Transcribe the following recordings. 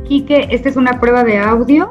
Quique, esta es una prueba de audio.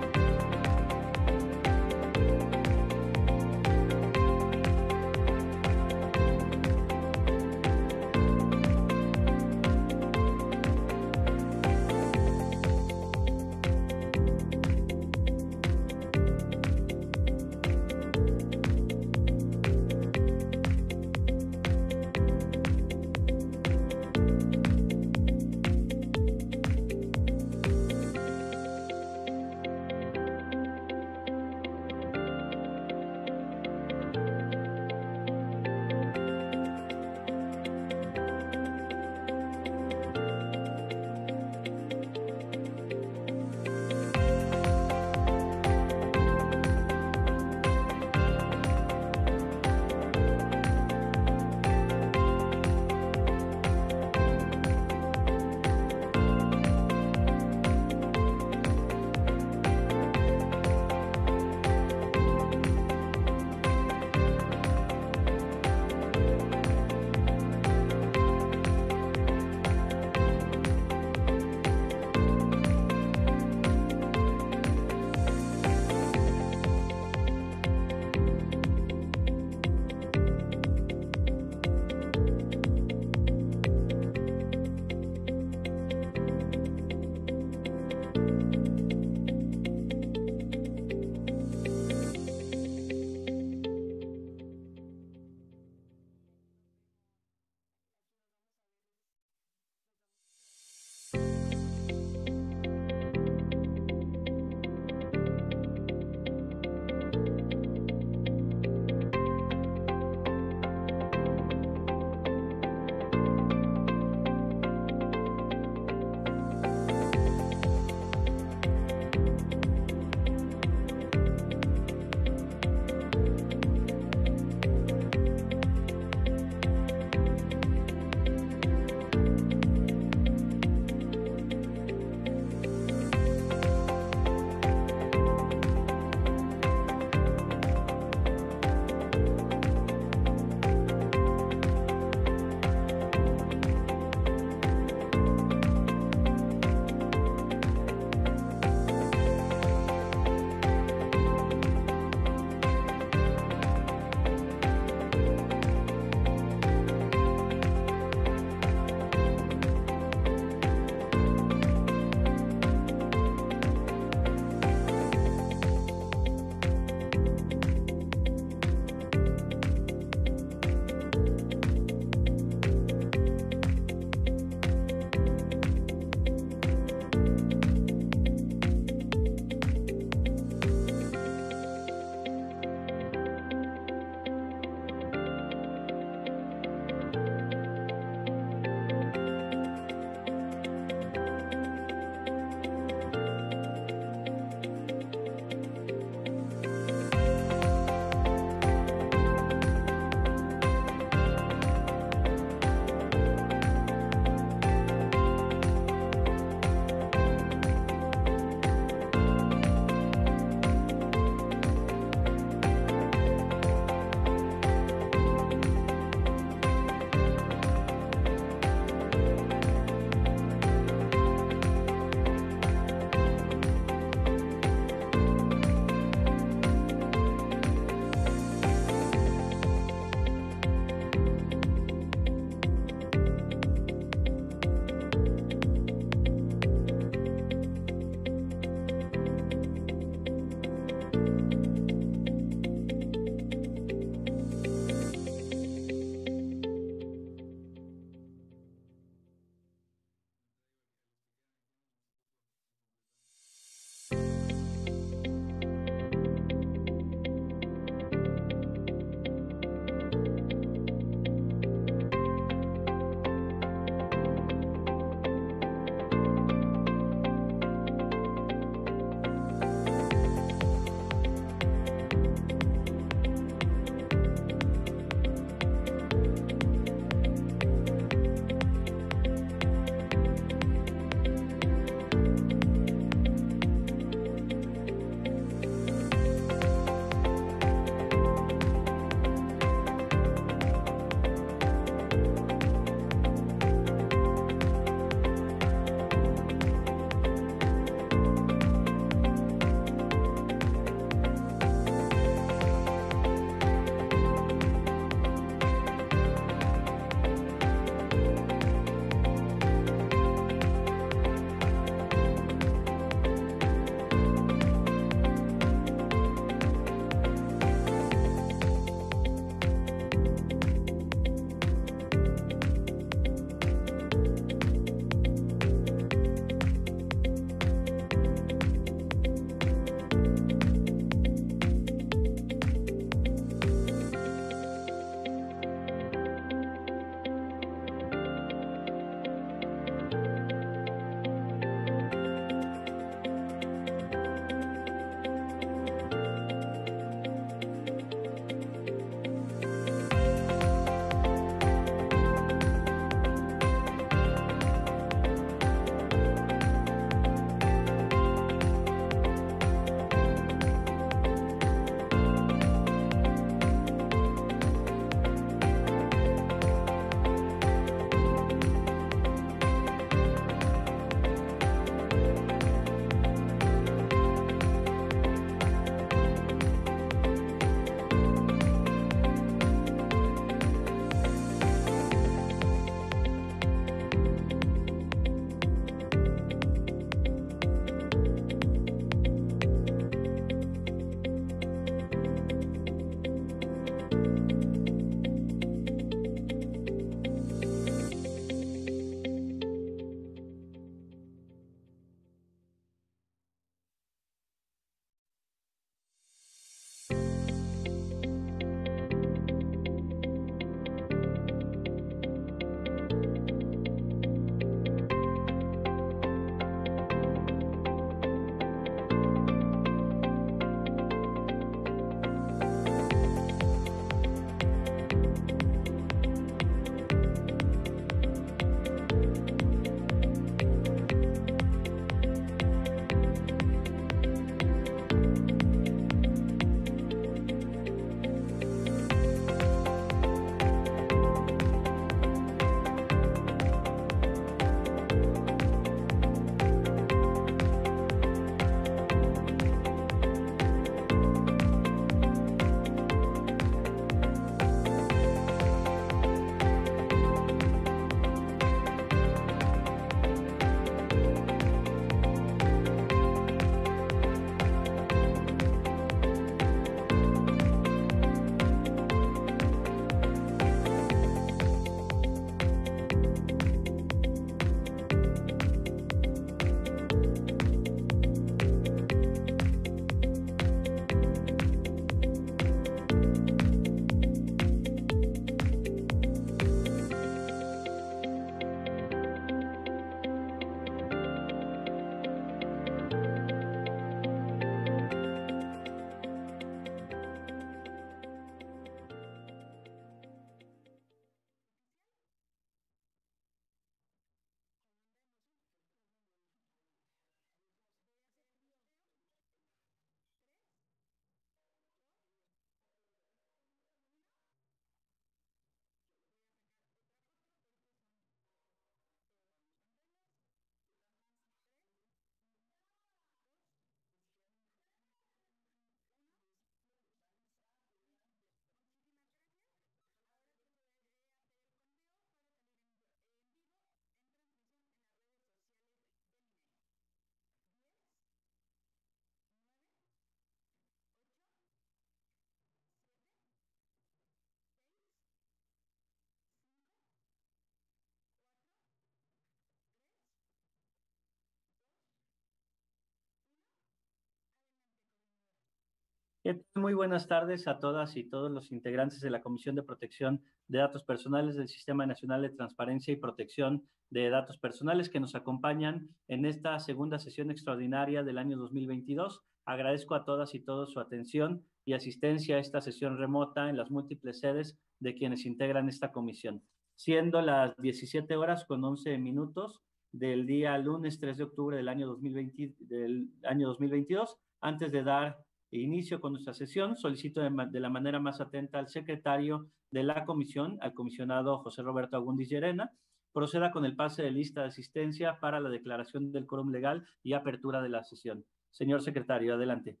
¿Qué tal? Muy buenas tardes a todas y todos los integrantes de la Comisión de Protección de Datos Personales del Sistema Nacional de Transparencia y Protección de Datos Personales que nos acompañan en esta segunda sesión extraordinaria del año 2022. Agradezco a todas y todos su atención y asistencia a esta sesión remota en las múltiples sedes de quienes integran esta comisión. Siendo las 17 horas con 11 minutos del día lunes 3 de octubre del año 2022, antes de dar inicio con nuestra sesión, solicito de la manera más atenta al secretario de la comisión, al comisionado José Roberto Agúndiz Llerena, proceda con el pase de lista de asistencia para la declaración del quórum legal y apertura de la sesión. Señor secretario, adelante.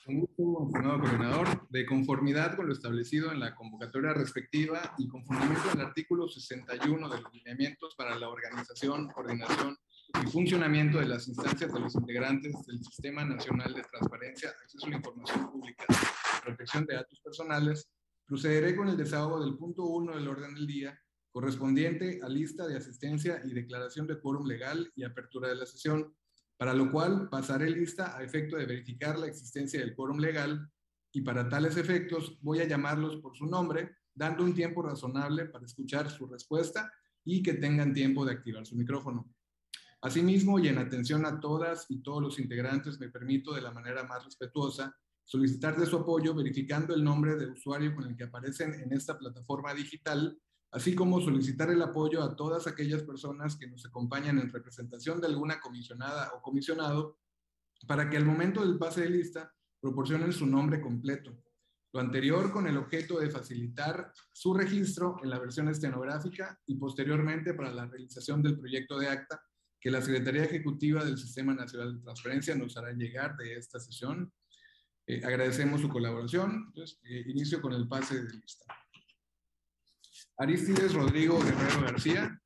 Con gusto, estimado coordinador, de conformidad con lo establecido en la convocatoria respectiva y con fundamento en el artículo 61 de los lineamientos para la organización, coordinación y funcionamiento de las instancias de los integrantes del Sistema Nacional de Transparencia, Acceso a la Información Pública y Protección de Datos Personales, procederé con el desahogo del punto 1 del orden del día, correspondiente a lista de asistencia y declaración de quórum legal y apertura de la sesión, para lo cual pasaré lista a efecto de verificar la existencia del quórum legal y para tales efectos voy a llamarlos por su nombre, dando un tiempo razonable para escuchar su respuesta y que tengan tiempo de activar su micrófono. Asimismo, y en atención a todas y todos los integrantes, me permito de la manera más respetuosa solicitar de su apoyo verificando el nombre de usuario con el que aparecen en esta plataforma digital, así como solicitar el apoyo a todas aquellas personas que nos acompañan en representación de alguna comisionada o comisionado, para que al momento del pase de lista proporcionen su nombre completo. Lo anterior con el objeto de facilitar su registro en la versión estenográfica y posteriormente para la realización del proyecto de acta que la Secretaría Ejecutiva del Sistema Nacional de Transparencia nos hará llegar de esta sesión. Agradecemos su colaboración. Entonces, inicio con el pase de lista. Arístides Rodrigo Guerrero García.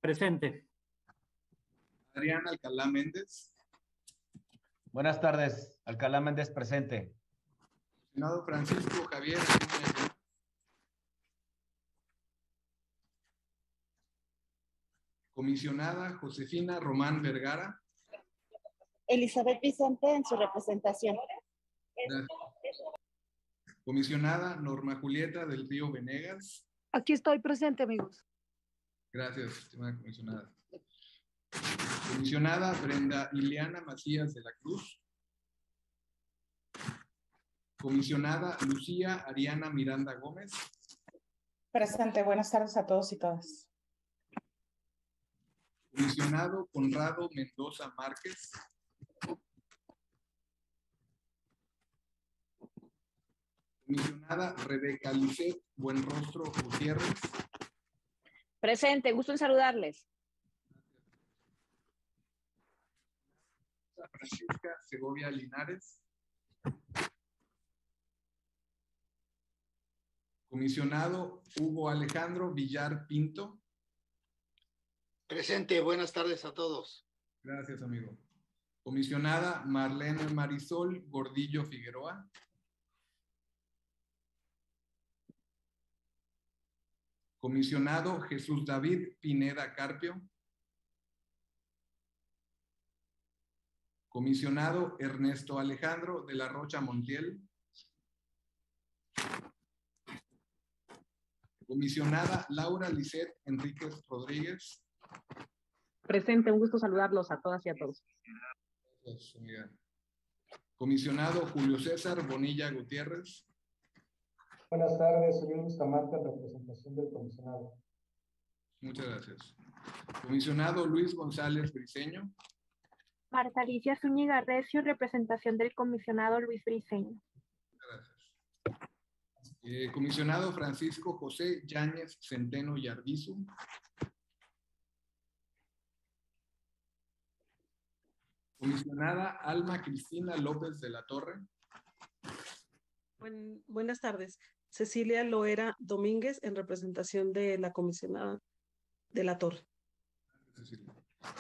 Presente. Adrián Alcalá Méndez. Buenas tardes, Alcalá Méndez presente. Senado Francisco Javier. Comisionada Josefina Román Vergara. Elizabeth Vicente en su representación. Gracias. Comisionada Norma Julieta del Río Venegas. Aquí estoy presente, amigos. Gracias, estimada comisionada. Comisionada Brenda Ileana Macías de la Cruz. Comisionada Lucía Ariana Miranda Gómez. Presente, buenas tardes a todos y todas. Comisionado Conrado Mendoza Márquez. Comisionada Rebeca Lisset Buenrostro Gutiérrez. Presente, gusto en saludarles. Francisca Segovia Linares. Comisionado Hugo Alejandro Villar Pinto. Presente, buenas tardes a todos. Gracias, amigo. Comisionada Marlene Marisol Gordillo Figueroa. Comisionado Jesús David Pineda Carpio. Comisionado Ernesto Alejandro de la Rocha Montiel. Comisionada Laura Lisset Enríquez Rodríguez. Presente, un gusto saludarlos a todas y a todos. Gracias, amiga. Comisionado Julio César Bonilla Gutiérrez. Buenas tardes, soy Luis Camata, en representación del comisionado. Muchas gracias. Comisionado Luis González Briceño. Marta Alicia Zúñiga Recio, representación del comisionado Luis Briceño. Gracias. Comisionado Francisco José Yáñez Centeno Yarbizu. Comisionada Alma Cristina López de la Torre. Buenas tardes. Cecilia Loera Domínguez, en representación de la comisionada de la Torre. Cecilia.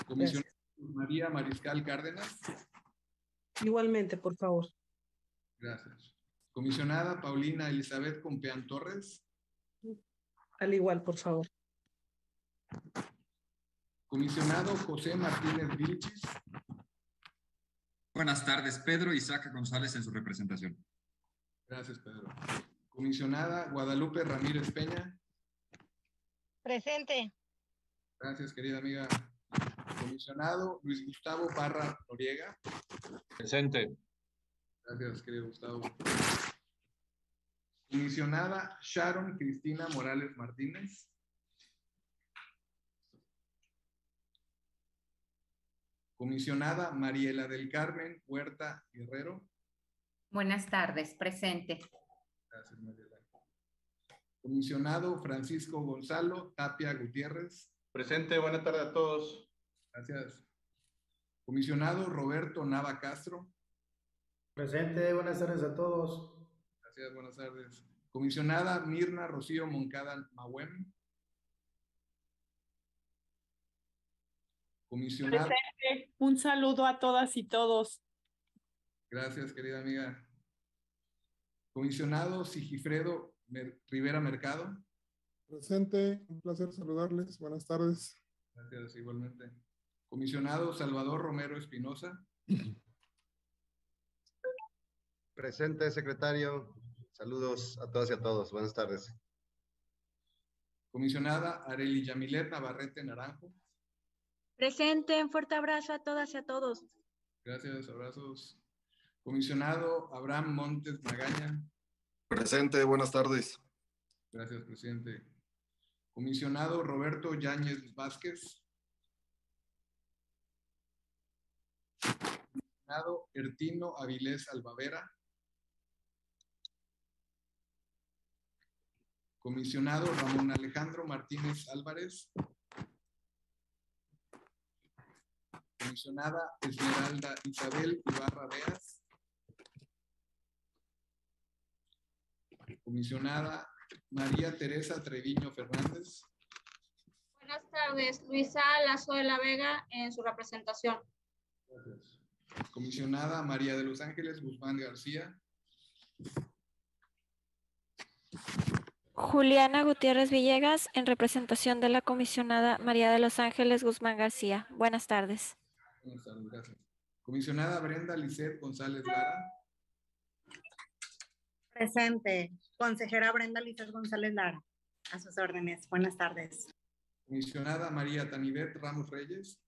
Comisionada María Mariscal Cárdenas. Igualmente, por favor. Gracias. Comisionada Paulina Elizabeth Compeán Torres. Al igual, por favor. Comisionado José Martínez Vilchis. Buenas tardes, Pedro Isaac González en su representación. Gracias, Pedro. Comisionada Guadalupe Ramírez Peña. Presente. Gracias, querida amiga. Comisionado Luis Gustavo Parra Noriega. Presente. Gracias, querido Gustavo. Comisionada Sharon Cristina Morales Martínez. Comisionada Mariela del Carmen Huerta Guerrero. Buenas tardes, presente. Gracias, Mariela. Comisionado Francisco Gonzalo Tapia Gutiérrez. Presente, buenas tardes a todos. Gracias. Comisionado Roberto Nava Castro. Presente, buenas tardes a todos. Gracias, buenas tardes. Comisionada Mirna Rocío Moncada Mahuem. Comisionada. Presente. Un saludo a todas y todos. Gracias, querida amiga. Comisionado Sigifredo Rivera Mercado. Presente, un placer saludarles. Buenas tardes. Gracias, igualmente. Comisionado Salvador Romero Espinosa. Presente, secretario. Saludos a todas y a todos. Buenas tardes. Comisionada Arely Yamilet Navarrete Naranjo. Presente, un fuerte abrazo a todas y a todos. Gracias, abrazos. Comisionado Abraham Montes Magaña. Presente, buenas tardes. Gracias, presidente. Comisionado Roberto Yáñez Vázquez. Comisionado Ertino Avilés Albavera. Comisionado Ramón Alejandro Martínez Álvarez. Comisionada Esmeralda Isabel Ibarra Beas. Comisionada María Teresa Treviño Fernández. Buenas tardes, Luisa Lazo de la Vega en su representación. Gracias. Comisionada María de los Ángeles Guzmán García. Juliana Gutiérrez Villegas en representación de la comisionada María de los Ángeles Guzmán García. Buenas tardes. Buenas tardes, gracias. Comisionada Brenda Lisset González Lara. Presente. Consejera Brenda Lisset González Lara. A sus órdenes. Buenas tardes. Comisionada María Tanibet Ramos Reyes.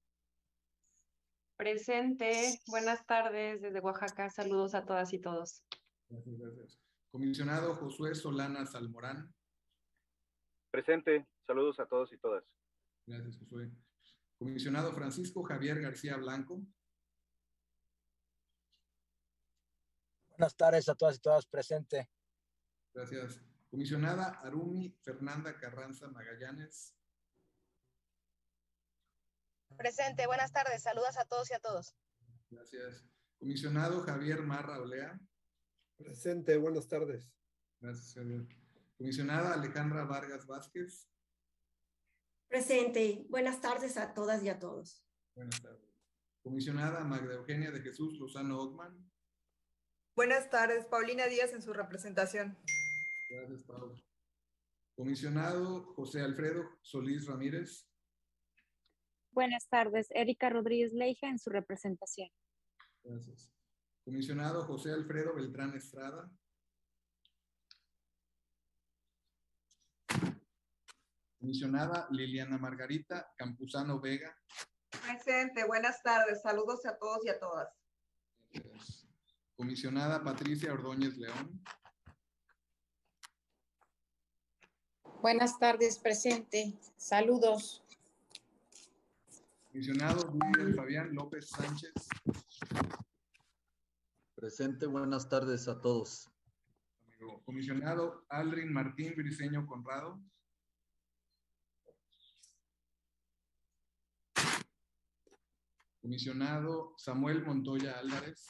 Presente. Buenas tardes desde Oaxaca. Saludos a todas y todos. Gracias, gracias. Comisionado Josué Solana Salmorán. Presente. Saludos a todos y todas. Gracias, Josué. Comisionado Francisco Javier García Blanco. Buenas tardes a todas y todas, presente. Gracias. Comisionada Arumi Fernanda Carranza Magallanes. Presente, buenas tardes. Saludos a todos y a todos. Gracias. Comisionado Javier Marra Olea. Presente, buenas tardes. Gracias, Javier. Comisionada Alejandra Vargas Vázquez. Presente, buenas tardes a todas y a todos. Buenas tardes. Comisionada Magda Eugenia de Jesús Lozano Ockman. Buenas tardes, Paulina Díaz en su representación. Gracias, Pablo. Comisionado José Alfredo Solís Ramírez. Buenas tardes, Erika Rodríguez Leija en su representación. Gracias. Comisionado José Alfredo Beltrán Estrada. Comisionada Liliana Margarita Campuzano Vega. Presente, buenas tardes. Saludos a todos y a todas. Gracias. Comisionada Patricia Ordóñez León. Buenas tardes, presente. Saludos. Comisionado William Fabián López Sánchez. Presente, buenas tardes a todos. Amigo. Comisionado Aldrin Martín Briceño Conrado. Comisionado Samuel Montoya Álvarez.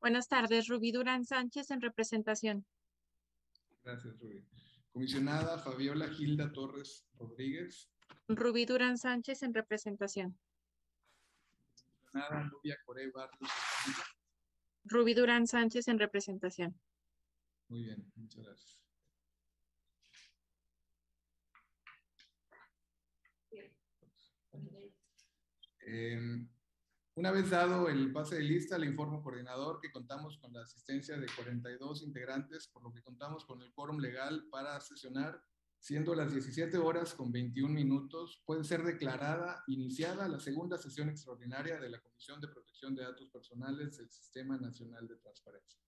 Buenas tardes, Rubí Durán Sánchez en representación. Gracias, Rubí. Comisionada Fabiola Gilda Torres Rodríguez. Rubí Durán Sánchez en representación. Comisionada Nubia Coré Barrios. Rubí Durán Sánchez en representación. Muy bien, muchas gracias. Una vez dado el pase de lista, le informo, coordinador, que contamos con la asistencia de 42 integrantes, por lo que contamos con el quórum legal para sesionar, siendo las 17 horas con 21 minutos. Puede ser declarada iniciada la segunda sesión extraordinaria de la Comisión de Protección de Datos Personales del Sistema Nacional de Transparencia.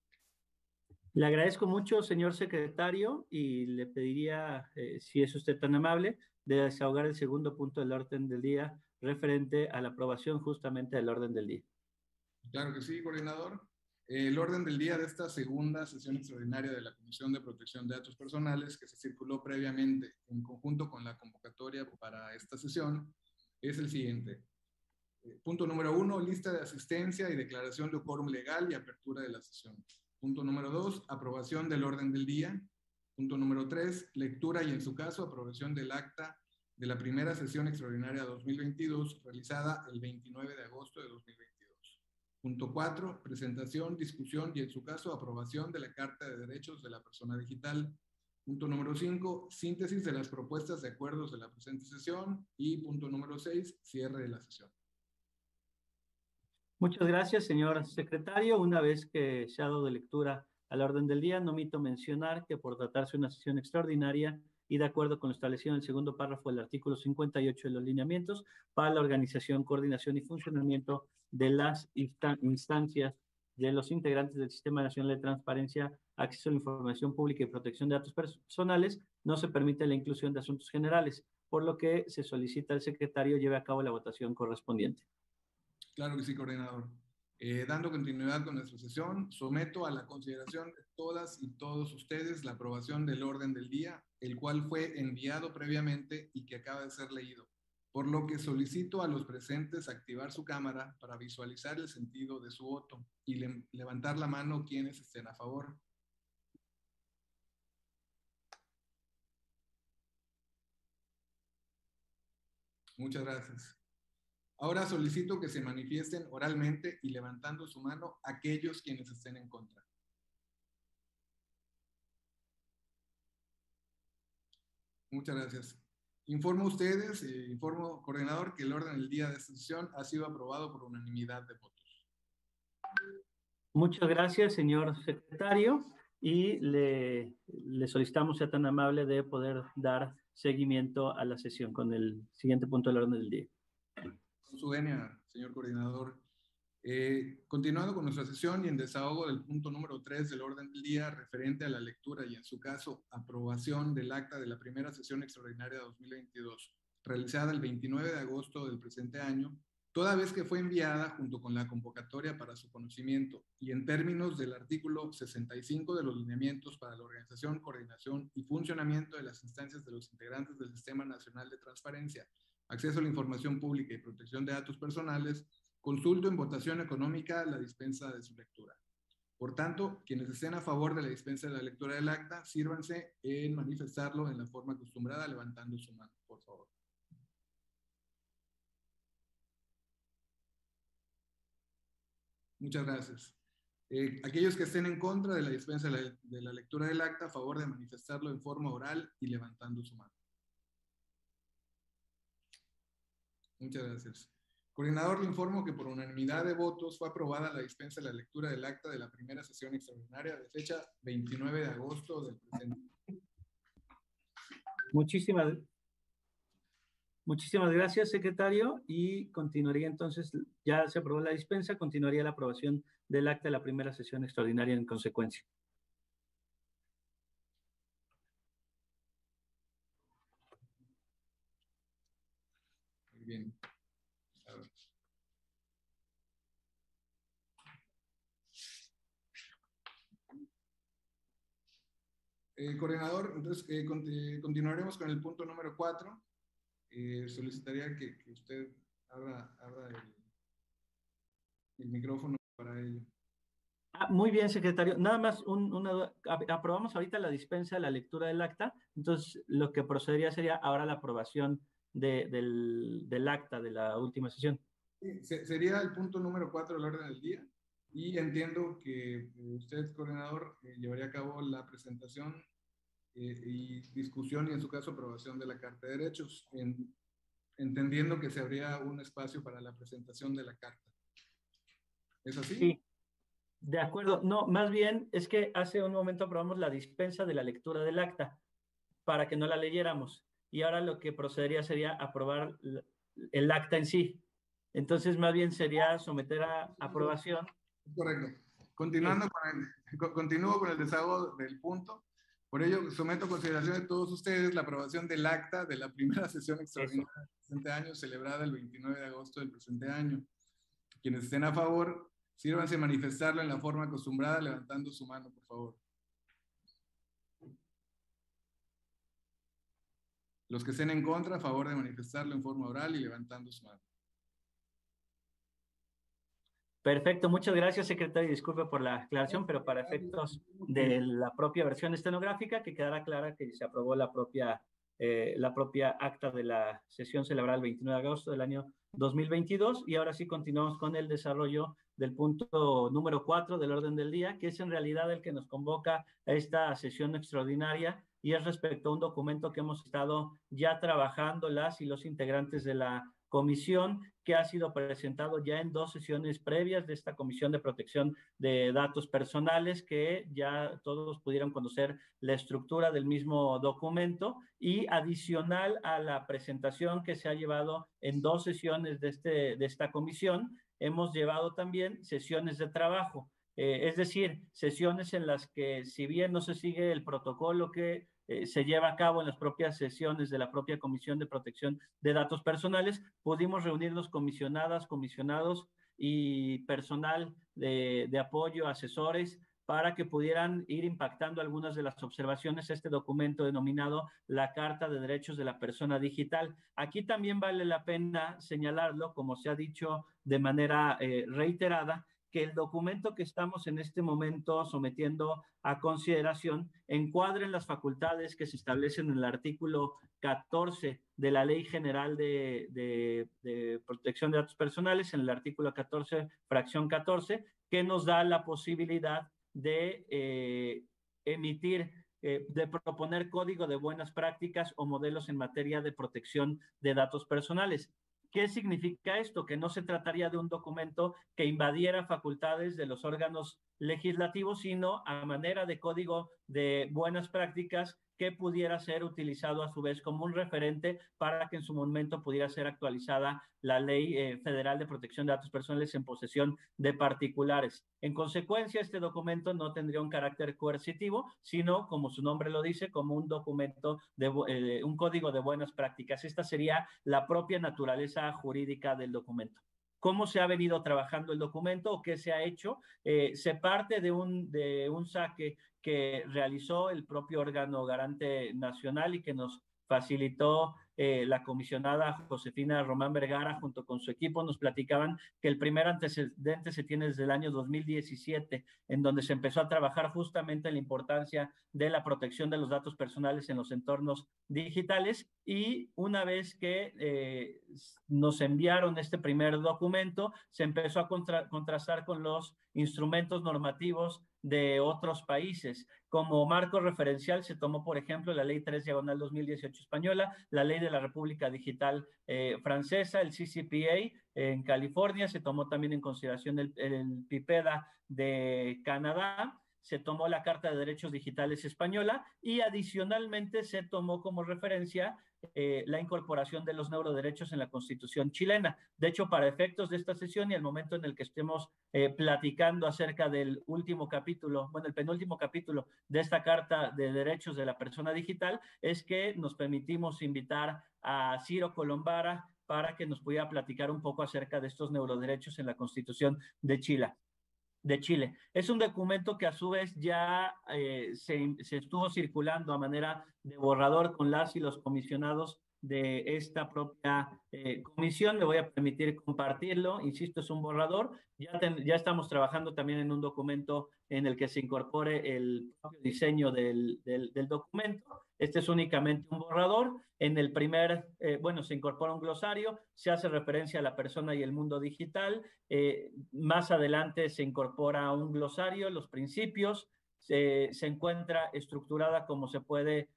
Le agradezco mucho, señor secretario, y le pediría, si es usted tan amable, de desahogar el segundo punto del orden del día referente a la aprobación justamente del orden del día. Claro que sí, coordinador. El orden del día de esta segunda sesión extraordinaria de la Comisión de Protección de Datos Personales, que se circuló previamente en conjunto con la convocatoria para esta sesión, es el siguiente. Punto número 1, lista de asistencia y declaración de quórum legal y apertura de la sesión. Punto número 2, aprobación del orden del día. Punto número 3, lectura y en su caso aprobación del acta de la primera sesión extraordinaria 2022 realizada el 29 de agosto de 2022. Punto 4, presentación, discusión y en su caso aprobación de la Carta de Derechos de la Persona Digital. Punto número 5, síntesis de las propuestas de acuerdos de la presente sesión. Y punto número 6, cierre de la sesión. Muchas gracias, señor secretario. Una vez que se ha dado lectura al orden del día, no omito mencionar que por tratarse de una sesión extraordinaria y de acuerdo con lo establecido en el segundo párrafo del artículo 58 de los lineamientos para la organización, coordinación y funcionamiento de las instancias de los integrantes del Sistema Nacional de Transparencia, Acceso a la Información Pública y Protección de Datos Personales, no se permite la inclusión de asuntos generales, por lo que se solicita al secretario lleve a cabo la votación correspondiente. Claro que sí, coordinador. Dando continuidad con nuestra sesión, someto a la consideración de todas y todos ustedes la aprobación del orden del día, el cual fue enviado previamente y que acaba de ser leído, por lo que solicito a los presentes activar su cámara para visualizar el sentido de su voto y levantar la mano quienes estén a favor. Muchas gracias. Ahora solicito que se manifiesten oralmente y levantando su mano aquellos quienes estén en contra. Muchas gracias. Informo a ustedes, informo, coordinador, que el orden del día de esta sesión ha sido aprobado por unanimidad de votos. Muchas gracias, señor secretario, y le solicitamos sea tan amable de poder dar seguimiento a la sesión con el siguiente punto del orden del día. Con su venia, señor coordinador. Continuando con nuestra sesión y en desahogo del punto número 3 del orden del día referente a la lectura y en su caso aprobación del acta de la primera sesión extraordinaria de 2022 realizada el 29 de agosto del presente año, toda vez que fue enviada junto con la convocatoria para su conocimiento y en términos del artículo 65 de los lineamientos para la organización, coordinación y funcionamiento de las instancias de los integrantes del Sistema Nacional de Transparencia, Acceso a la Información Pública y Protección de Datos Personales, consulto en votación económica la dispensa de su lectura. Por tanto, quienes estén a favor de la dispensa de la lectura del acta, sírvanse en manifestarlo en la forma acostumbrada, levantando su mano, por favor. Muchas gracias. Aquellos que estén en contra de la dispensa de la lectura del acta, a favor de manifestarlo en forma oral y levantando su mano. Muchas gracias. Coordinador, le informo que por unanimidad de votos fue aprobada la dispensa de la lectura del acta de la primera sesión extraordinaria de fecha 29 de agosto del presente. Muchísimas gracias, secretario, y continuaría entonces, ya se aprobó la dispensa, continuaría la aprobación del acta de la primera sesión extraordinaria en consecuencia. Muy bien. A ver. Coordinador, entonces continuaremos con el punto número 4. Solicitaría que usted abra el micrófono para ello. Muy bien, secretario. Nada más aprobamos ahorita la dispensa de la lectura del acta, entonces lo que procedería sería ahora la aprobación del acta de la última sesión. Sí, sería el punto número 4 del orden del día y entiendo que usted, coordinador, llevaría a cabo la presentación y discusión y en su caso aprobación de la Carta de Derechos, entendiendo que se abría un espacio para la presentación de la Carta. ¿Es así? Sí, de acuerdo. No, más bien es que hace un momento aprobamos la dispensa de la lectura del acta para que no la leyéramos. Y ahora lo que procedería sería aprobar el acta en sí. Entonces, más bien sería someter a aprobación. Correcto. Continúo con el desahogo del punto. Por ello, someto a consideración de todos ustedes la aprobación del acta de la primera sesión extraordinaria del presente año, celebrada el 29 de agosto del presente año. Quienes estén a favor, sírvanse a manifestarlo en la forma acostumbrada, levantando su mano, por favor. Los que estén en contra, a favor de manifestarlo en forma oral y levantando su mano. Perfecto, muchas gracias, secretario. Disculpe por la aclaración, pero para efectos de la propia versión estenográfica, que quedará clara que se aprobó la propia acta de la sesión celebrada el 29 de agosto del año 2022. Y ahora sí continuamos con el desarrollo del punto número 4 del orden del día, que es en realidad el que nos convoca a esta sesión extraordinaria y es respecto a un documento que hemos estado ya trabajando las y los integrantes de la comisión, que ha sido presentado ya en 2 sesiones previas de esta Comisión de Protección de Datos Personales, que ya todos pudieron conocer la estructura del mismo documento, y adicional a la presentación que se ha llevado en 2 sesiones de esta comisión, hemos llevado también sesiones de trabajo. Es decir, sesiones en las que, si bien no se sigue el protocolo que se lleva a cabo en las propias sesiones de la propia Comisión de Protección de Datos Personales, pudimos reunirnos comisionadas, comisionados y personal de apoyo, asesores, para que pudieran ir impactando algunas de las observaciones a este documento denominado la Carta de Derechos de la Persona Digital. Aquí también vale la pena señalarlo, como se ha dicho de manera reiterada, que el documento que estamos en este momento sometiendo a consideración encuadre en las facultades que se establecen en el artículo 14 de la Ley General de Protección de Datos Personales, en el artículo 14, fracción 14, que nos da la posibilidad de de proponer código de buenas prácticas o modelos en materia de protección de datos personales. ¿Qué significa esto? Que no se trataría de un documento que invadiera facultades de los órganos legislativos, sino a manera de código de buenas prácticas que pudiera ser utilizado a su vez como un referente para que en su momento pudiera ser actualizada la Ley Federal de Protección de Datos Personales en posesión de particulares. En consecuencia, este documento no tendría un carácter coercitivo, sino, como su nombre lo dice, como un documento un código de buenas prácticas. Esta sería la propia naturaleza jurídica del documento. ¿Cómo se ha venido trabajando el documento o qué se ha hecho? Se parte de un saque que realizó el propio órgano garante nacional y que nos facilitó la comisionada Josefina Román Vergara junto con su equipo. Nos platicaban que el primer antecedente se tiene desde el año 2017, en donde se empezó a trabajar justamente en la importancia de la protección de los datos personales en los entornos digitales, y una vez que nos enviaron este primer documento, se empezó a contrastar con los instrumentos normativos de otros países. Como marco referencial se tomó, por ejemplo, la Ley 3/2018 española, la Ley de la República Digital francesa, el CCPA en California, se tomó también en consideración el PIPEDA de Canadá, se tomó la Carta de Derechos Digitales española y adicionalmente se tomó como referencia la incorporación de los neuroderechos en la Constitución chilena. De hecho, para efectos de esta sesión y el momento en el que estemos platicando acerca del último capítulo, bueno, el penúltimo capítulo de esta Carta de Derechos de la Persona Digital, es que nos permitimos invitar a Ciro Colombara para que nos pudiera platicar un poco acerca de estos neuroderechos en la Constitución de Chile. Es un documento que a su vez ya se estuvo circulando a manera de borrador con las y los comisionados de esta propia comisión. Me voy a permitir compartirlo. Insisto, es un borrador. Ya estamos trabajando también en un documento en el que se incorpore el propio diseño del documento. Este es únicamente un borrador. En el primer, se incorpora un glosario, se hace referencia a la persona y el mundo digital. Más adelante se incorpora un glosario, los principios. Se encuentra estructurada como se puede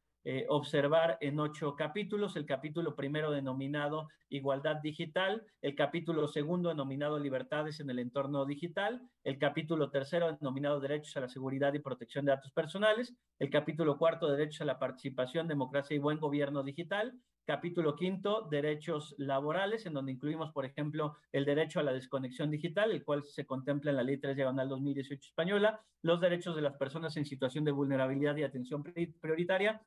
observar en 8 capítulos. El capítulo primero denominado Igualdad Digital, el capítulo segundo denominado Libertades en el entorno digital, el capítulo tercero denominado Derechos a la seguridad y protección de datos personales, el capítulo cuarto Derechos a la participación, democracia y buen gobierno digital, capítulo quinto, derechos laborales, en donde incluimos, por ejemplo, el derecho a la desconexión digital, el cual se contempla en la Ley 3/2018 española, los derechos de las personas en situación de vulnerabilidad y atención prioritaria.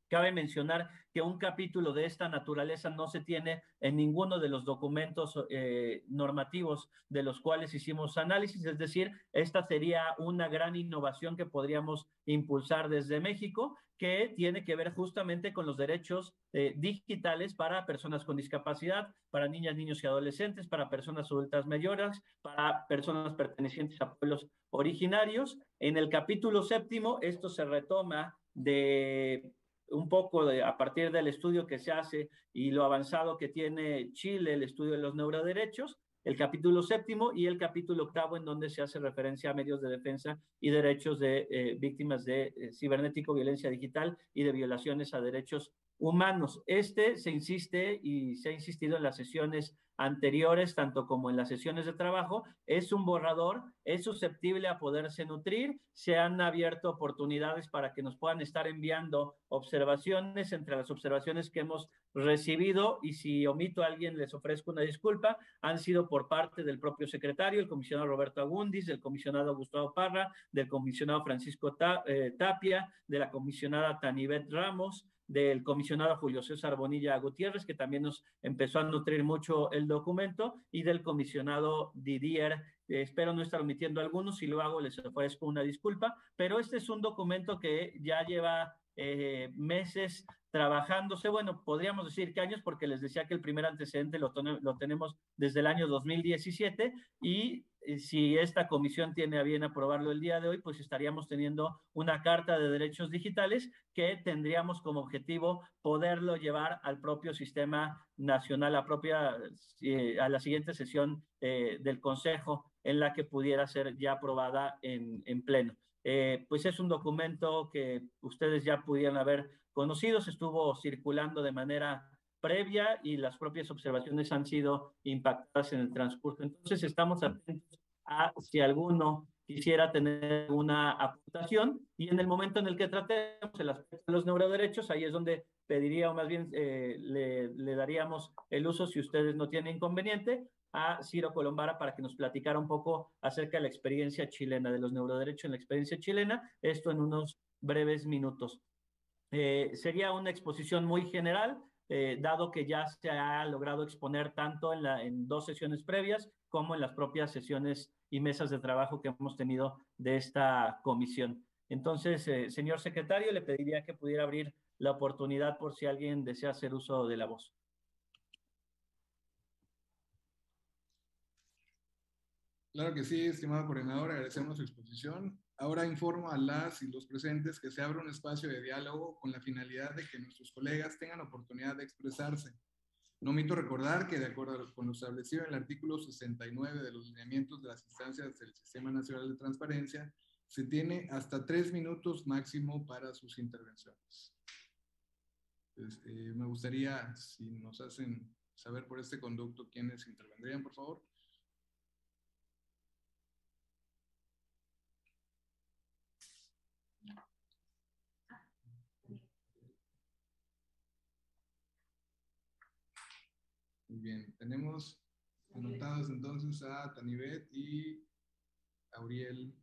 Cabe mencionar que un capítulo de esta naturaleza no se tiene en ninguno de los documentos normativos de los cuales hicimos análisis, es decir, esta sería una gran innovación que podríamos impulsar desde México, que tiene que ver justamente con los derechos digitales para personas con discapacidad, para niñas, niños y adolescentes, para personas adultas mayores, para personas pertenecientes a pueblos originarios. En el capítulo séptimo, esto se retoma de un poco a partir del estudio que se hace y lo avanzado que tiene Chile, el estudio de los neuroderechos, el capítulo séptimo y el capítulo octavo, en donde se hace referencia a medios de defensa y derechos de víctimas de cibernético, violencia digital y de violaciones a derechos humanos. Se insiste y se ha insistido en las sesiones anteriores, tanto como en las sesiones de trabajo, es un borrador, es susceptible a poderse nutrir, se han abierto oportunidades para que nos puedan estar enviando observaciones. Entre las observaciones que hemos recibido, y si omito a alguien les ofrezco una disculpa, han sido por parte del propio secretario, el comisionado Roberto Agundis, del comisionado Gustavo Parra, del comisionado Francisco Tapia, de la comisionada Tanibet Ramos, del comisionado Julio César Bonilla Gutiérrez, que también nos empezó a nutrir mucho el documento, y del comisionado Didier. Espero no estar omitiendo algunos, si lo hago les ofrezco una disculpa, pero este es un documento que ya lleva meses trabajándose, bueno, podríamos decir que años, porque les decía que el primer antecedente lo tenemos desde el año 2017, y si esta comisión tiene a bien aprobarlo el día de hoy, pues estaríamos teniendo una carta de derechos digitales que tendríamos como objetivo poderlo llevar al propio sistema nacional, a la siguiente sesión del Consejo, en la que pudiera ser ya aprobada en pleno. Pues es un documento que ustedes ya pudieran haber conocido, se estuvo circulando de manera previa y las propias observaciones han sido impactadas en el transcurso. Entonces estamos atentos a si alguno quisiera tener una aportación, y en el momento en el que tratemos el aspecto de los neuroderechos, ahí es donde pediría, o más bien le daríamos el uso, si ustedes no tienen inconveniente, a Ciro Colombara para que nos platicara un poco acerca de la experiencia chilena, de los neuroderechos en la experiencia chilena, esto en unos breves minutos. Sería una exposición muy general, dado que ya se ha logrado exponer tanto en 2 sesiones previas como en las propias sesiones y mesas de trabajo que hemos tenido de esta comisión. Entonces, señor secretario, le pediría que pudiera abrir la oportunidad por si alguien desea hacer uso de la voz. Claro que sí, estimado coordinador, agradecemos su exposición. Ahora informo a las y los presentes que se abre un espacio de diálogo con la finalidad de que nuestros colegas tengan oportunidad de expresarse. No omito recordar que, de acuerdo con lo establecido en el artículo 69 de los lineamientos de las instancias del Sistema Nacional de Transparencia, se tiene hasta 3 minutos máximo para sus intervenciones. Entonces, me gustaría, si nos hacen saber por este conducto quiénes intervendrían, por favor. Muy bien, tenemos anotados entonces a Tanibet y Auriel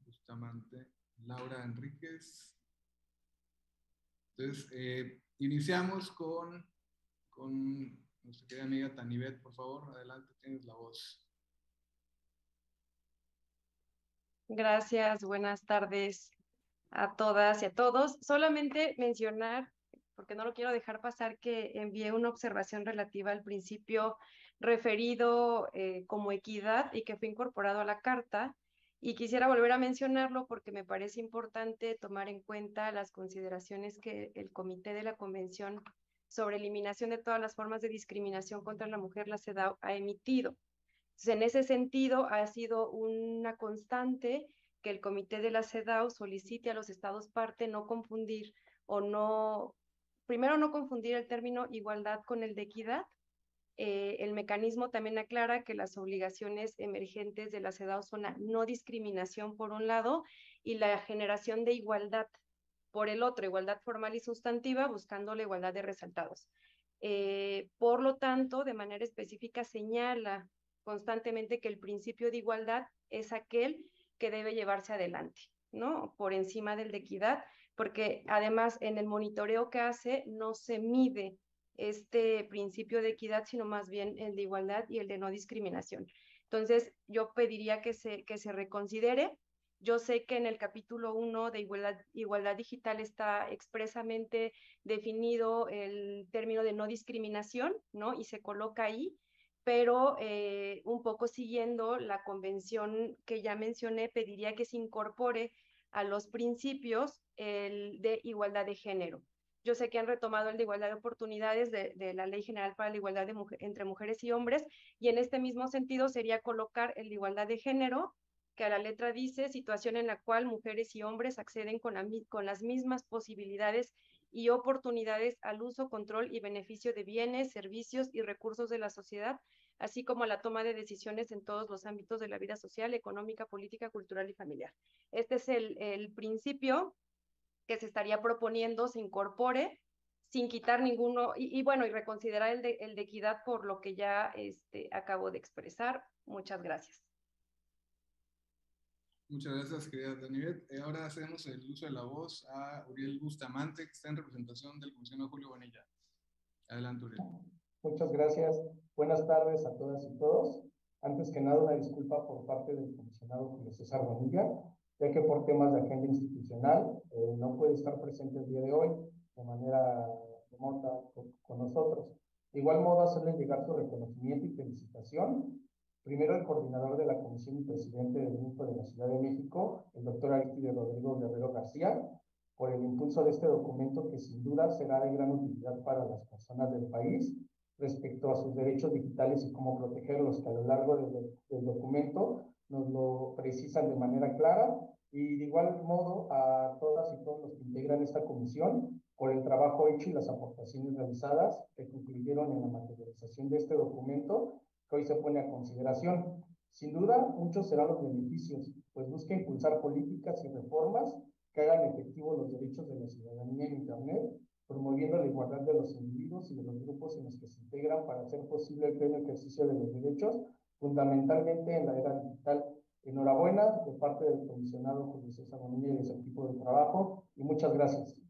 Bustamante, Laura Enríquez. Entonces, iniciamos con nuestra querida amiga Tanibet, por favor, adelante, tienes la voz. Gracias, buenas tardes a todas y a todos. Solamente mencionar, porque no lo quiero dejar pasar, que envié una observación relativa al principio referido como equidad y que fue incorporado a la carta, y quisiera volver a mencionarlo porque me parece importante tomar en cuenta las consideraciones que el Comité de la Convención sobre Eliminación de todas las formas de discriminación contra la mujer, la CEDAW, ha emitido. Entonces, en ese sentido, ha sido una constante que el Comité de la CEDAW solicite a los estados parte no confundir o no, primero no confundir el término igualdad con el de equidad. El mecanismo también aclara que las obligaciones emergentes de la CEDAW son la no discriminación por un lado y la generación de igualdad por el otro, igualdad formal y sustantiva, buscando la igualdad de resultados. Por lo tanto, de manera específica señala constantemente que el principio de igualdad es aquel que debe llevarse adelante, ¿no? Por encima del de equidad, porque además en el monitoreo que hace no se mide este principio de equidad, sino más bien el de igualdad y el de no discriminación. Entonces, yo pediría que se reconsidere. Yo sé que en el capítulo 1 de igualdad digital está expresamente definido el término de no discriminación, ¿no? Y se coloca ahí, pero un poco siguiendo la convención que ya mencioné, pediría que se incorpore a los principios el de igualdad de género. Yo sé que han retomado el de igualdad de oportunidades de la Ley General para la Igualdad entre Mujeres y Hombres, y en este mismo sentido sería colocar el de igualdad de género, que a la letra dice situación en la cual mujeres y hombres acceden con las mismas posibilidades y oportunidades al uso, control y beneficio de bienes, servicios y recursos de la sociedad, así como a la toma de decisiones en todos los ámbitos de la vida social, económica, política, cultural y familiar. Este es el principio que se estaría proponiendo se incorpore sin quitar ninguno, y bueno, y reconsiderar el de equidad por lo que ya acabo de expresar. Muchas gracias. Muchas gracias, querida Daniel. Ahora hacemos el uso de la voz a Uriel Bustamante, que está en representación del comisionado Julio Bonilla. Adelante, Uriel. Muchas gracias. Buenas tardes a todas y todos. Antes que nada, una disculpa por parte del comisionado Julio César Bonilla, ya que por temas de agenda institucional no puede estar presente el día de hoy de manera remota con nosotros. De igual modo, hacerle llegar su reconocimiento y felicitación. Primero, el coordinador de la comisión y presidente del Grupo de la Ciudad de México, el doctor Aristide Rodrigo Guerrero García, por el impulso de este documento que sin duda será de gran utilidad para las personas del país respecto a sus derechos digitales y cómo protegerlos, que a lo largo del documento nos lo precisan de manera clara, y de igual modo a todas y todos los que integran esta comisión por el trabajo hecho y las aportaciones realizadas que concluyeron en la materialización de este documento que hoy se pone a consideración. Sin duda, muchos serán los beneficios, pues busca impulsar políticas y reformas que hagan efectivos los derechos de la ciudadanía en Internet, promoviendo la igualdad de los individuos y de los grupos en los que se integran para hacer posible el pleno ejercicio de los derechos, fundamentalmente en la era digital. Enhorabuena de parte del comisionado Julio César Bonilla y de su equipo de trabajo, y muchas gracias.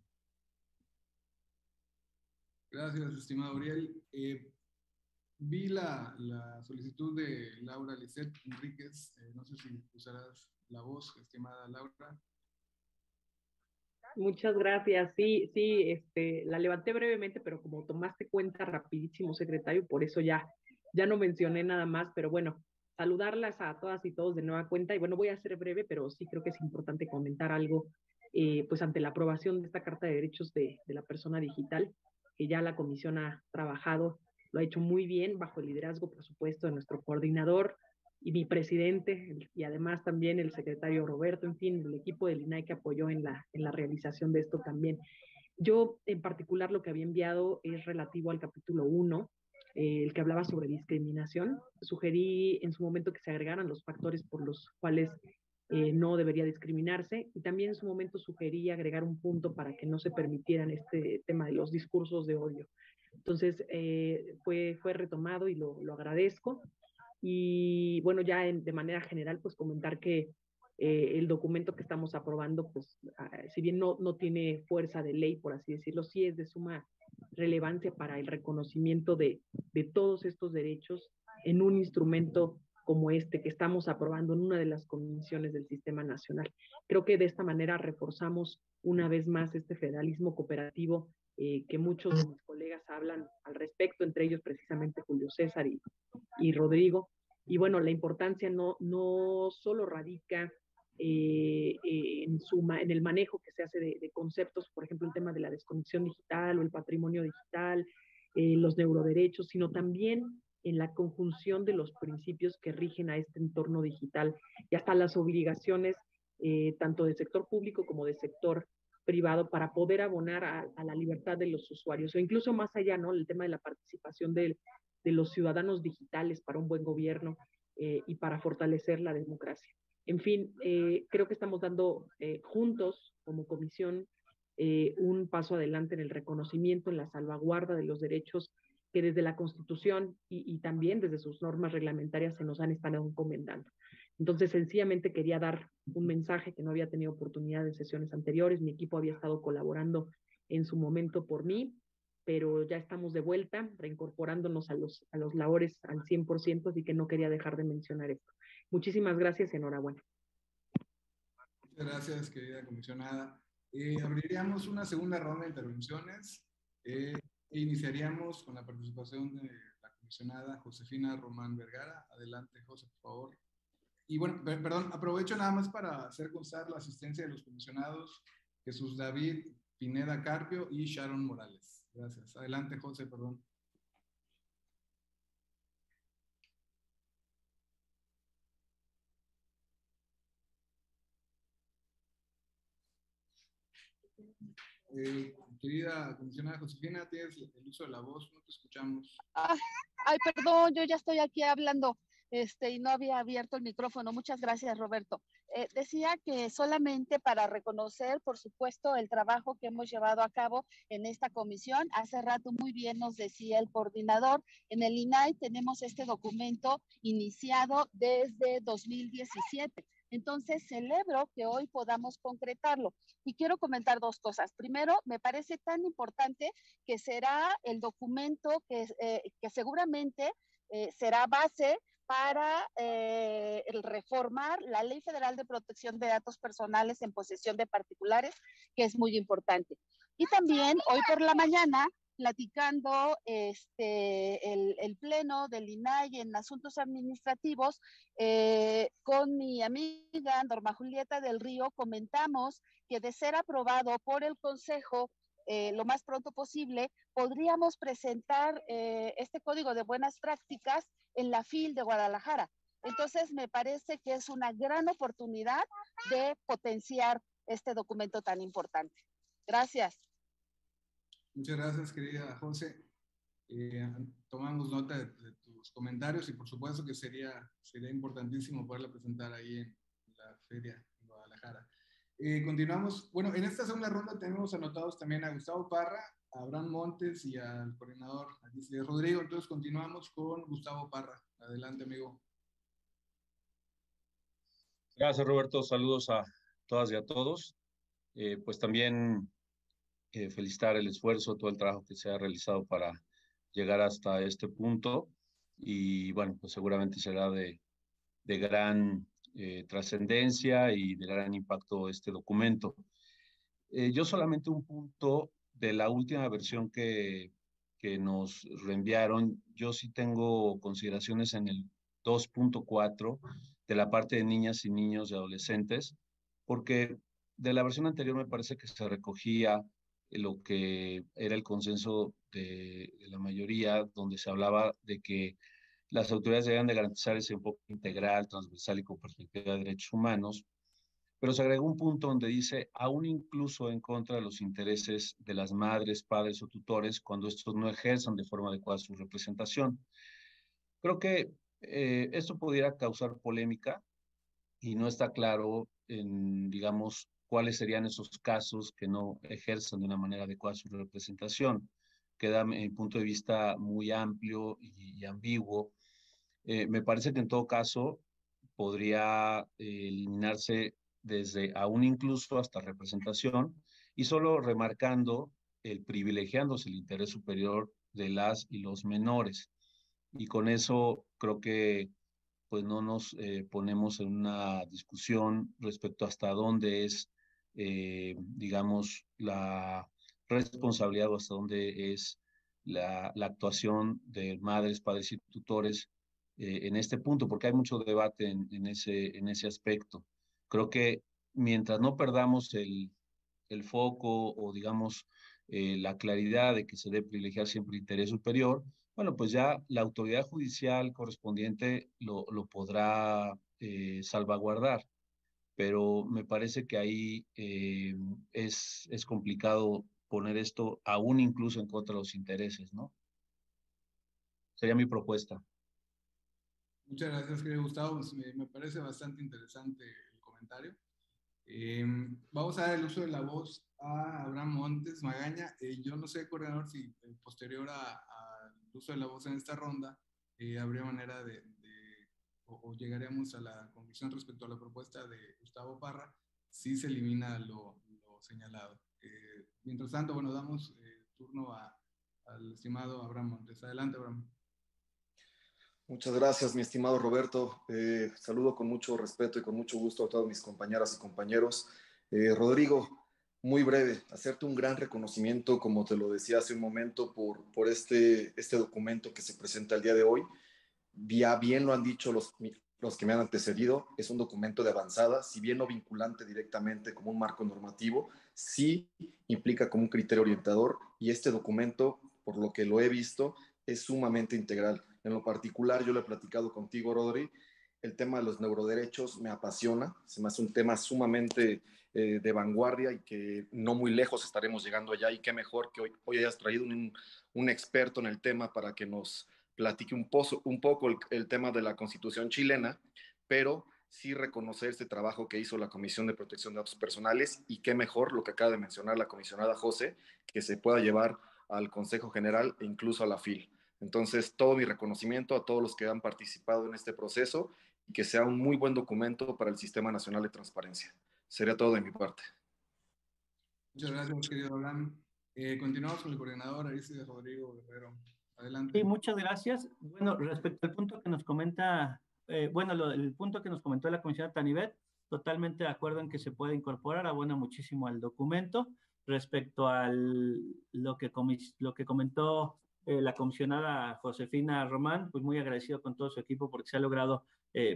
Gracias, estimado Uriel. Vi la solicitud de Laura Lisset Enríquez. No sé si usarás la voz, estimada Laura. Muchas gracias. Sí, la levanté brevemente, pero como tomaste cuenta rapidísimo, secretario, por eso ya no mencioné nada más, pero bueno, saludarlas a todas y todos de nueva cuenta. Y bueno, voy a ser breve, pero sí creo que es importante comentar algo, pues ante la aprobación de esta Carta de Derechos de la Persona Digital, que ya la comisión ha trabajado, lo ha hecho muy bien, bajo el liderazgo, por supuesto, de nuestro coordinador y mi presidente, y además también el secretario Roberto, en fin, el equipo del INAI que apoyó en la realización de esto también. Yo, en particular, lo que había enviado es relativo al capítulo 1, el que hablaba sobre discriminación. Sugerí en su momento que se agregaran los factores por los cuales no debería discriminarse, y también en su momento sugerí agregar un punto para que no se permitieran este tema de los discursos de odio. Entonces, fue retomado y lo agradezco. Y bueno, ya de manera general, pues comentar que el documento que estamos aprobando, pues si bien no tiene fuerza de ley, por así decirlo, sí es de suma relevancia para el reconocimiento de todos estos derechos en un instrumento como este que estamos aprobando en una de las comisiones del Sistema Nacional. Creo que de esta manera reforzamos una vez más este federalismo cooperativo que muchos de mis colegas hablan al respecto, entre ellos precisamente Julio César y Rodrigo. Y bueno, la importancia no solo radica en el manejo que se hace de conceptos, por ejemplo, el tema de la desconexión digital o el patrimonio digital, los neuroderechos, sino también en la conjunción de los principios que rigen a este entorno digital y hasta las obligaciones tanto del sector público como del sector privado para poder abonar a la libertad de los usuarios, o incluso más allá, ¿no? El tema de la participación de los ciudadanos digitales para un buen gobierno y para fortalecer la democracia. En fin, creo que estamos dando juntos, como comisión, un paso adelante en el reconocimiento, en la salvaguarda de los derechos que desde la Constitución y también desde sus normas reglamentarias se nos han estado encomendando. Entonces, sencillamente quería dar un mensaje que no había tenido oportunidad en sesiones anteriores. Mi equipo había estado colaborando en su momento por mí, pero ya estamos de vuelta, reincorporándonos a los labores al 100%, así que no quería dejar de mencionar esto. Muchísimas gracias y enhorabuena. Muchas gracias, querida comisionada. Abriríamos una segunda ronda de intervenciones e iniciaríamos con la participación de la comisionada Josefina Román Vergara. Adelante, José, por favor. Y bueno, perdón, aprovecho nada más para hacer constar la asistencia de los comisionados Jesús David Pineda Carpio y Sharon Morales. Gracias. Adelante, José, perdón. Querida comisionada Josefina, tienes el uso de la voz, no te escuchamos. Ay, perdón, yo ya estoy aquí hablando y no había abierto el micrófono. Muchas gracias, Roberto. Decía que solamente para reconocer, por supuesto, el trabajo que hemos llevado a cabo en esta comisión. Hace rato muy bien nos decía el coordinador, en el INAI tenemos este documento iniciado desde 2017. Entonces, celebro que hoy podamos concretarlo. Y quiero comentar dos cosas. Primero, me parece tan importante que será el documento que seguramente será base para el reformar la Ley Federal de Protección de Datos Personales en posesión de particulares, que es muy importante. Y también, hoy por la mañana, platicando el pleno del INAI en asuntos administrativos, con mi amiga Norma Julieta del Río, comentamos que de ser aprobado por el Consejo lo más pronto posible, podríamos presentar este código de buenas prácticas en la FIL de Guadalajara. Entonces, me parece que es una gran oportunidad de potenciar este documento tan importante. Gracias. Muchas gracias, querida José. Tomamos nota de tus comentarios y por supuesto que sería importantísimo poderla presentar ahí en la feria en Guadalajara. Continuamos. Bueno, en esta segunda ronda tenemos anotados también a Gustavo Parra, a Abraham Montes y al coordinador Alicia Rodrigo. Entonces continuamos con Gustavo Parra. Adelante, amigo. Gracias, Roberto. Saludos a todas y a todos. Pues también felicitar el esfuerzo, todo el trabajo que se ha realizado para llegar hasta este punto. Y bueno, pues seguramente será de gran trascendencia y de gran impacto este documento. Yo solamente un punto de la última versión que nos reenviaron. Yo sí tengo consideraciones en el 2.4 de la parte de niñas y niños y adolescentes, porque de la versión anterior me parece que se recogía lo que era el consenso de la mayoría, donde se hablaba de que las autoridades debían de garantizar ese enfoque integral, transversal y con perspectiva de derechos humanos, pero se agregó un punto donde dice, aún incluso en contra de los intereses de las madres, padres o tutores, cuando estos no ejerzan de forma adecuada su representación. Creo que esto pudiera causar polémica y no está claro, digamos, cuáles serían esos casos que no ejerzan de una manera adecuada su representación. Queda, en mi punto de vista, muy amplio y ambiguo. Me parece que en todo caso podría eliminarse desde aún incluso hasta representación y solo remarcando privilegiándose el interés superior de las y los menores. Y con eso creo que pues no nos ponemos en una discusión respecto hasta dónde es, digamos, la responsabilidad o hasta dónde es la actuación de madres, padres y tutores en este punto, porque hay mucho debate en ese aspecto. Creo que mientras no perdamos el foco o, digamos, la claridad de que se debe privilegiar siempre el interés superior, bueno, pues ya la autoridad judicial correspondiente lo podrá salvaguardar. pero me parece que ahí es complicado poner esto aún incluso en contra de los intereses, ¿no? Sería mi propuesta. Muchas gracias, querido Gustavo. Pues me parece bastante interesante el comentario. Vamos a dar el uso de la voz a Abraham Montes Magaña. Yo no sé, coordinador, si posterior al uso de la voz en esta ronda, habría manera o llegaríamos a la conclusión respecto a la propuesta de Gustavo Parra, si se elimina lo señalado. Mientras tanto, bueno, damos turno al estimado Abraham Montes. Adelante, Abraham. Muchas gracias, mi estimado Roberto. Saludo con mucho respeto y con mucho gusto a todas mis compañeras y compañeros. Rodrigo, muy breve, hacerte un gran reconocimiento, como te lo decía hace un momento, por este documento que se presenta el día de hoy. Ya bien lo han dicho los que me han antecedido, es un documento de avanzada, si bien no vinculante directamente como un marco normativo, sí implica como un criterio orientador, y este documento, por lo que lo he visto, es sumamente integral. En lo particular, yo lo he platicado contigo, Rodri, el tema de los neuroderechos me apasiona, se me hace un tema sumamente de vanguardia y que no muy lejos estaremos llegando allá, y qué mejor que hoy hayas traído un experto en el tema para que nos platique un poco el tema de la Constitución chilena, pero sí reconocer este trabajo que hizo la Comisión de Protección de Datos Personales, y qué mejor lo que acaba de mencionar la comisionada José, que se pueda llevar al Consejo General e incluso a la FIL. Entonces, todo mi reconocimiento a todos los que han participado en este proceso, y que sea un muy buen documento para el Sistema Nacional de Transparencia. Sería todo de mi parte. Muchas gracias, querido Abraham. Continuamos con el coordinador Aristides Rodrigo Guerrero. Adelante. Sí, muchas gracias. Bueno, respecto al punto que nos comenta, el punto que nos comentó la comisionada Tanivet, totalmente de acuerdo en que se puede incorporar, abona muchísimo al documento. Respecto a lo que comentó la comisionada Josefina Román, pues muy agradecido con todo su equipo porque se ha logrado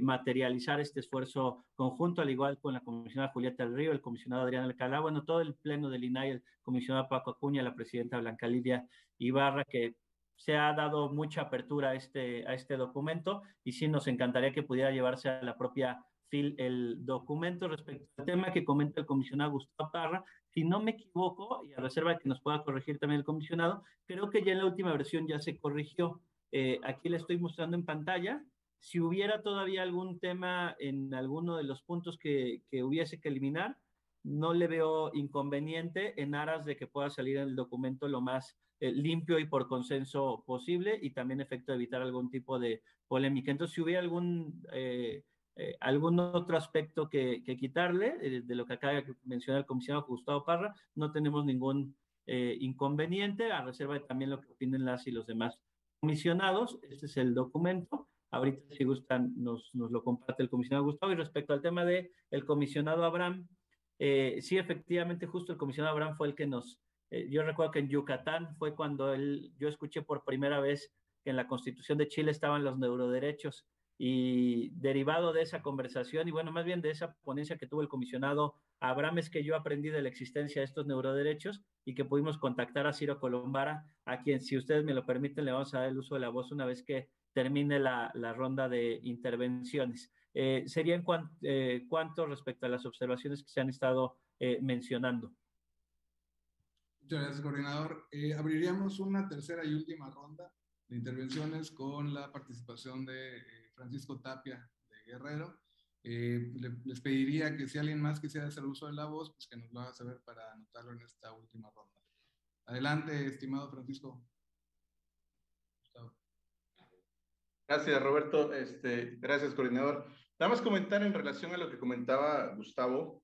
materializar este esfuerzo conjunto, al igual con la comisionada Julieta del Río, el comisionado Adrián Alcalá, bueno, todo el pleno del INAI, el comisionado Paco Acuña, la presidenta Blanca Lidia Ibarra, que se ha dado mucha apertura a este documento, y sí nos encantaría que pudiera llevarse a la propia FIL el documento. Respecto al tema que comenta el comisionado Gustavo Parra, si no me equivoco, y a reserva de que nos pueda corregir también el comisionado, creo que ya en la última versión ya se corrigió. Aquí le estoy mostrando en pantalla. Si hubiera todavía algún tema en alguno de los puntos que hubiese que eliminar, no le veo inconveniente, en aras de que pueda salir en el documento lo más limpio y por consenso posible, y también efecto de evitar algún tipo de polémica. Entonces, si hubiera algún otro aspecto que quitarle de lo que acaba de mencionar el comisionado Gustavo Parra, no tenemos ningún inconveniente, a reserva de también lo que opinen las y los demás comisionados. Este es el documento. Ahorita, si gustan, nos lo comparte el comisionado Gustavo. Y respecto al tema del comisionado Abraham, sí, efectivamente, justo el comisionado Abraham fue el que yo recuerdo que en Yucatán fue cuando yo escuché por primera vez que en la Constitución de Chile estaban los neuroderechos, y derivado de esa conversación, y bueno, más bien de esa ponencia que tuvo el comisionado Abraham, es que yo aprendí de la existencia de estos neuroderechos, y que pudimos contactar a Ciro Colombara, a quien, si ustedes me lo permiten, le vamos a dar el uso de la voz una vez que termine la ronda de intervenciones. Sería en cuanto respecto a las observaciones que se han estado mencionando. Muchas gracias, coordinador. Abriríamos una tercera y última ronda de intervenciones con la participación de Francisco Tapia de Guerrero. Les pediría que si alguien más quisiera hacer uso de la voz, pues que nos lo haga saber para anotarlo en esta última ronda. Adelante, estimado Francisco. Gracias, Roberto. Gracias, coordinador. Nada más comentar en relación a lo que comentaba Gustavo.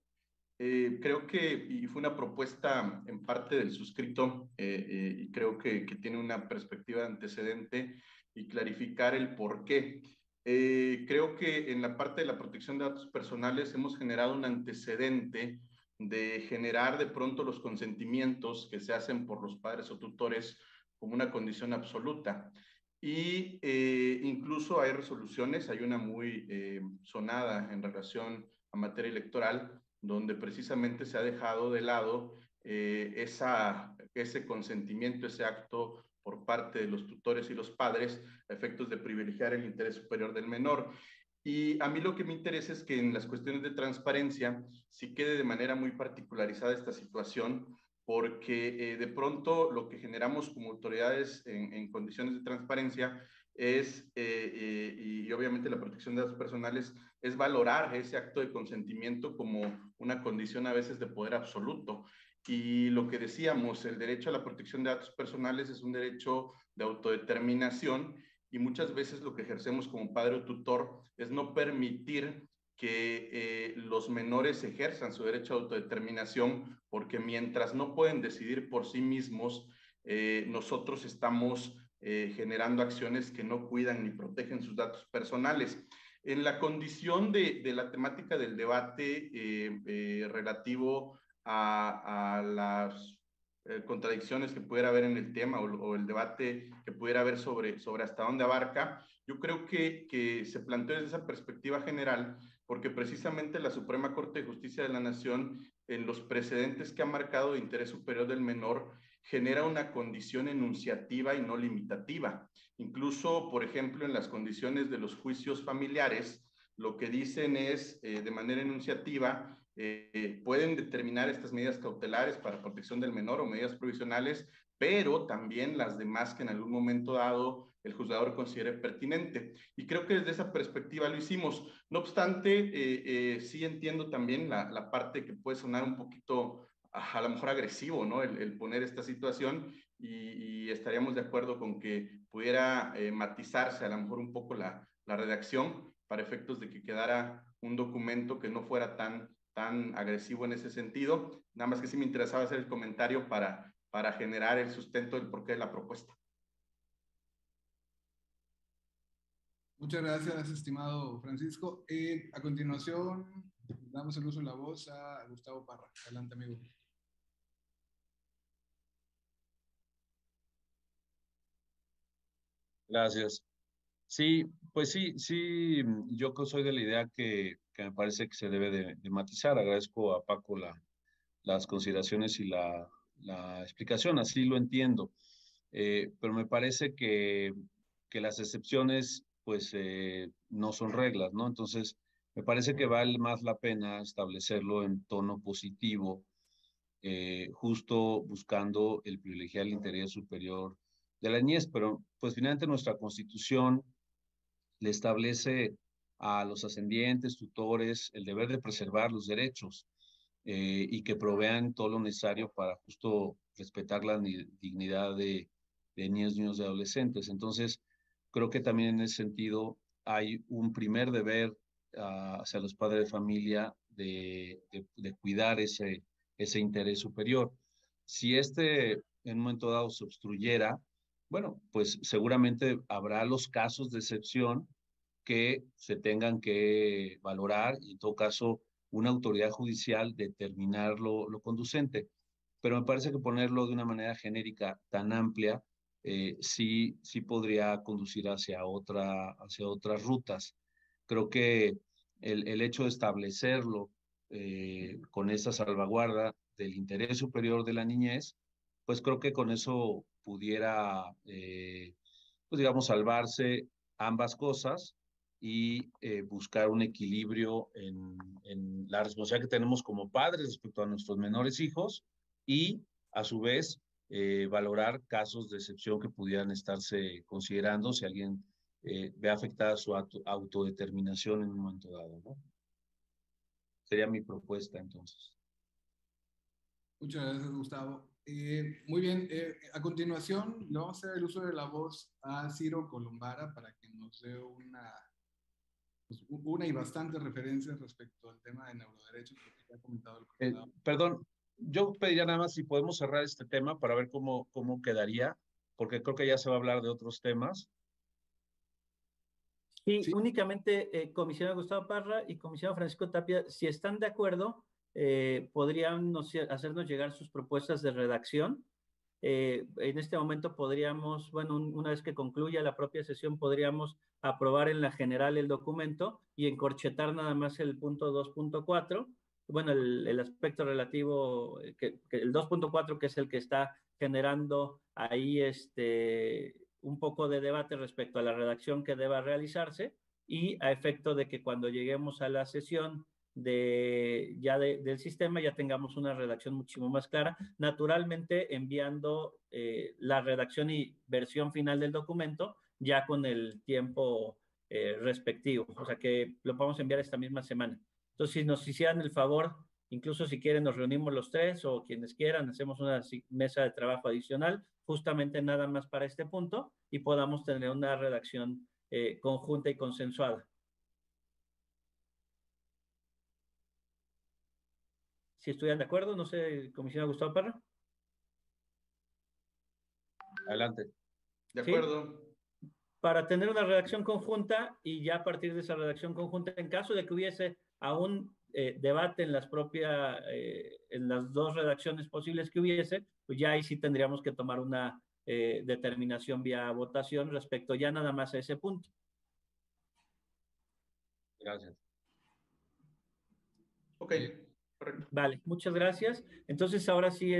Creo que, y fue una propuesta en parte del suscrito, y creo que tiene una perspectiva de antecedente y clarificar el por qué. Creo que en la parte de la protección de datos personales hemos generado un antecedente de generar de pronto los consentimientos que se hacen por los padres o tutores como una condición absoluta. Y incluso hay resoluciones, hay una muy sonada en relación a materia electoral, donde precisamente se ha dejado de lado ese consentimiento, ese acto por parte de los tutores y los padres, a efectos de privilegiar el interés superior del menor. Y a mí lo que me interesa es que en las cuestiones de transparencia sí quede de manera muy particularizada esta situación, porque de pronto lo que generamos como autoridades en condiciones de transparencia es, y obviamente la protección de datos personales, es valorar ese acto de consentimiento como una condición a veces de poder absoluto. Y lo que decíamos, el derecho a la protección de datos personales es un derecho de autodeterminación, y muchas veces lo que ejercemos como padre o tutor es no permitir que los menores ejerzan su derecho a autodeterminación, porque mientras no pueden decidir por sí mismos, nosotros estamos generando acciones que no cuidan ni protegen sus datos personales. En la condición de la temática del debate relativo a las contradicciones que pudiera haber en el tema, o el debate que pudiera haber sobre hasta dónde abarca, yo creo que se planteó desde esa perspectiva general, porque precisamente la Suprema Corte de Justicia de la Nación, en los precedentes que ha marcado de interés superior del menor, genera una condición enunciativa y no limitativa. Incluso, por ejemplo, en las condiciones de los juicios familiares, lo que dicen es, de manera enunciativa, pueden determinar estas medidas cautelares para protección del menor o medidas provisionales, pero también las demás que en algún momento dado el juzgador considere pertinente. Y creo que desde esa perspectiva lo hicimos. No obstante, sí entiendo también la parte que puede sonar un poquito, a lo mejor agresivo, ¿no? El poner esta situación, y estaríamos de acuerdo con que pudiera matizarse a lo mejor un poco la redacción para efectos de que quedara un documento que no fuera tan agresivo en ese sentido. Nada más que sí me interesaba hacer el comentario para generar el sustento del porqué de la propuesta. Muchas gracias, estimado Francisco. A continuación, damos el uso de la voz a Gustavo Parra. Adelante, amigo. Gracias. Sí, pues sí, yo soy de la idea que me parece que se debe de matizar. Agradezco a Paco las consideraciones y la explicación, así lo entiendo. Pero me parece que las excepciones, pues, no son reglas, ¿no? Entonces, me parece que vale más la pena establecerlo en tono positivo, justo buscando el privilegiar el interés superior de la niñez. Pero, pues, finalmente nuestra Constitución le establece a los ascendientes, tutores, el deber de preservar los derechos y que provean todo lo necesario para justo respetar la dignidad de niños, niños y adolescentes. Entonces, creo que también en ese sentido hay un primer deber hacia los padres de familia de cuidar ese interés superior. Si en un momento dado se obstruyera, bueno, pues seguramente habrá los casos de excepción que se tengan que valorar, y en todo caso una autoridad judicial determinar lo conducente. Pero me parece que ponerlo de una manera genérica tan amplia sí podría conducir hacia otras rutas. Creo que el hecho de establecerlo con esa salvaguarda del interés superior de la niñez, pues creo que con eso pudiera, pues digamos, salvarse ambas cosas y buscar un equilibrio en la responsabilidad que tenemos como padres respecto a nuestros menores hijos, y a su vez valorar casos de excepción que pudieran estarse considerando si alguien ve afectada su autodeterminación en un momento dado, ¿no? Sería mi propuesta entonces. Muchas gracias, Gustavo. Muy bien, a continuación le vamos a hacer el uso de la voz a Ciro Colombara para que nos dé una y bastantes referencias respecto al tema de neuroderechos que ha comentado el coordinador. Perdón, yo pediría nada más si podemos cerrar este tema para ver cómo quedaría, porque creo que ya se va a hablar de otros temas. Sí, únicamente comisionado Gustavo Parra y comisionado Francisco Tapia, si están de acuerdo, podrían hacernos llegar sus propuestas de redacción. En este momento podríamos, bueno, una vez que concluya la propia sesión, podríamos aprobar en la general el documento y encorchetar nada más el punto 2.4, bueno, el aspecto relativo, el 2.4, que es el que está generando ahí un poco de debate respecto a la redacción que deba realizarse, y a efecto de que cuando lleguemos a la sesión del sistema ya tengamos una redacción muchísimo más clara, naturalmente enviando la redacción y versión final del documento ya con el tiempo respectivo, o sea que lo podemos enviar esta misma semana. Entonces, si nos hicieran el favor, incluso si quieren nos reunimos los tres o quienes quieran, hacemos una mesa de trabajo adicional, justamente nada más para este punto y podamos tener una redacción conjunta y consensuada. Si estuvieran de acuerdo, no sé, comisionado Gustavo Parra. Adelante. De acuerdo. ¿Sí? Para tener una redacción conjunta y ya a partir de esa redacción conjunta, en caso de que hubiese aún debate en en las dos redacciones posibles que hubiese, pues ya ahí sí tendríamos que tomar una determinación vía votación respecto ya nada más a ese punto. Gracias. Ok, correcto. Vale, muchas gracias. Entonces, ahora sí,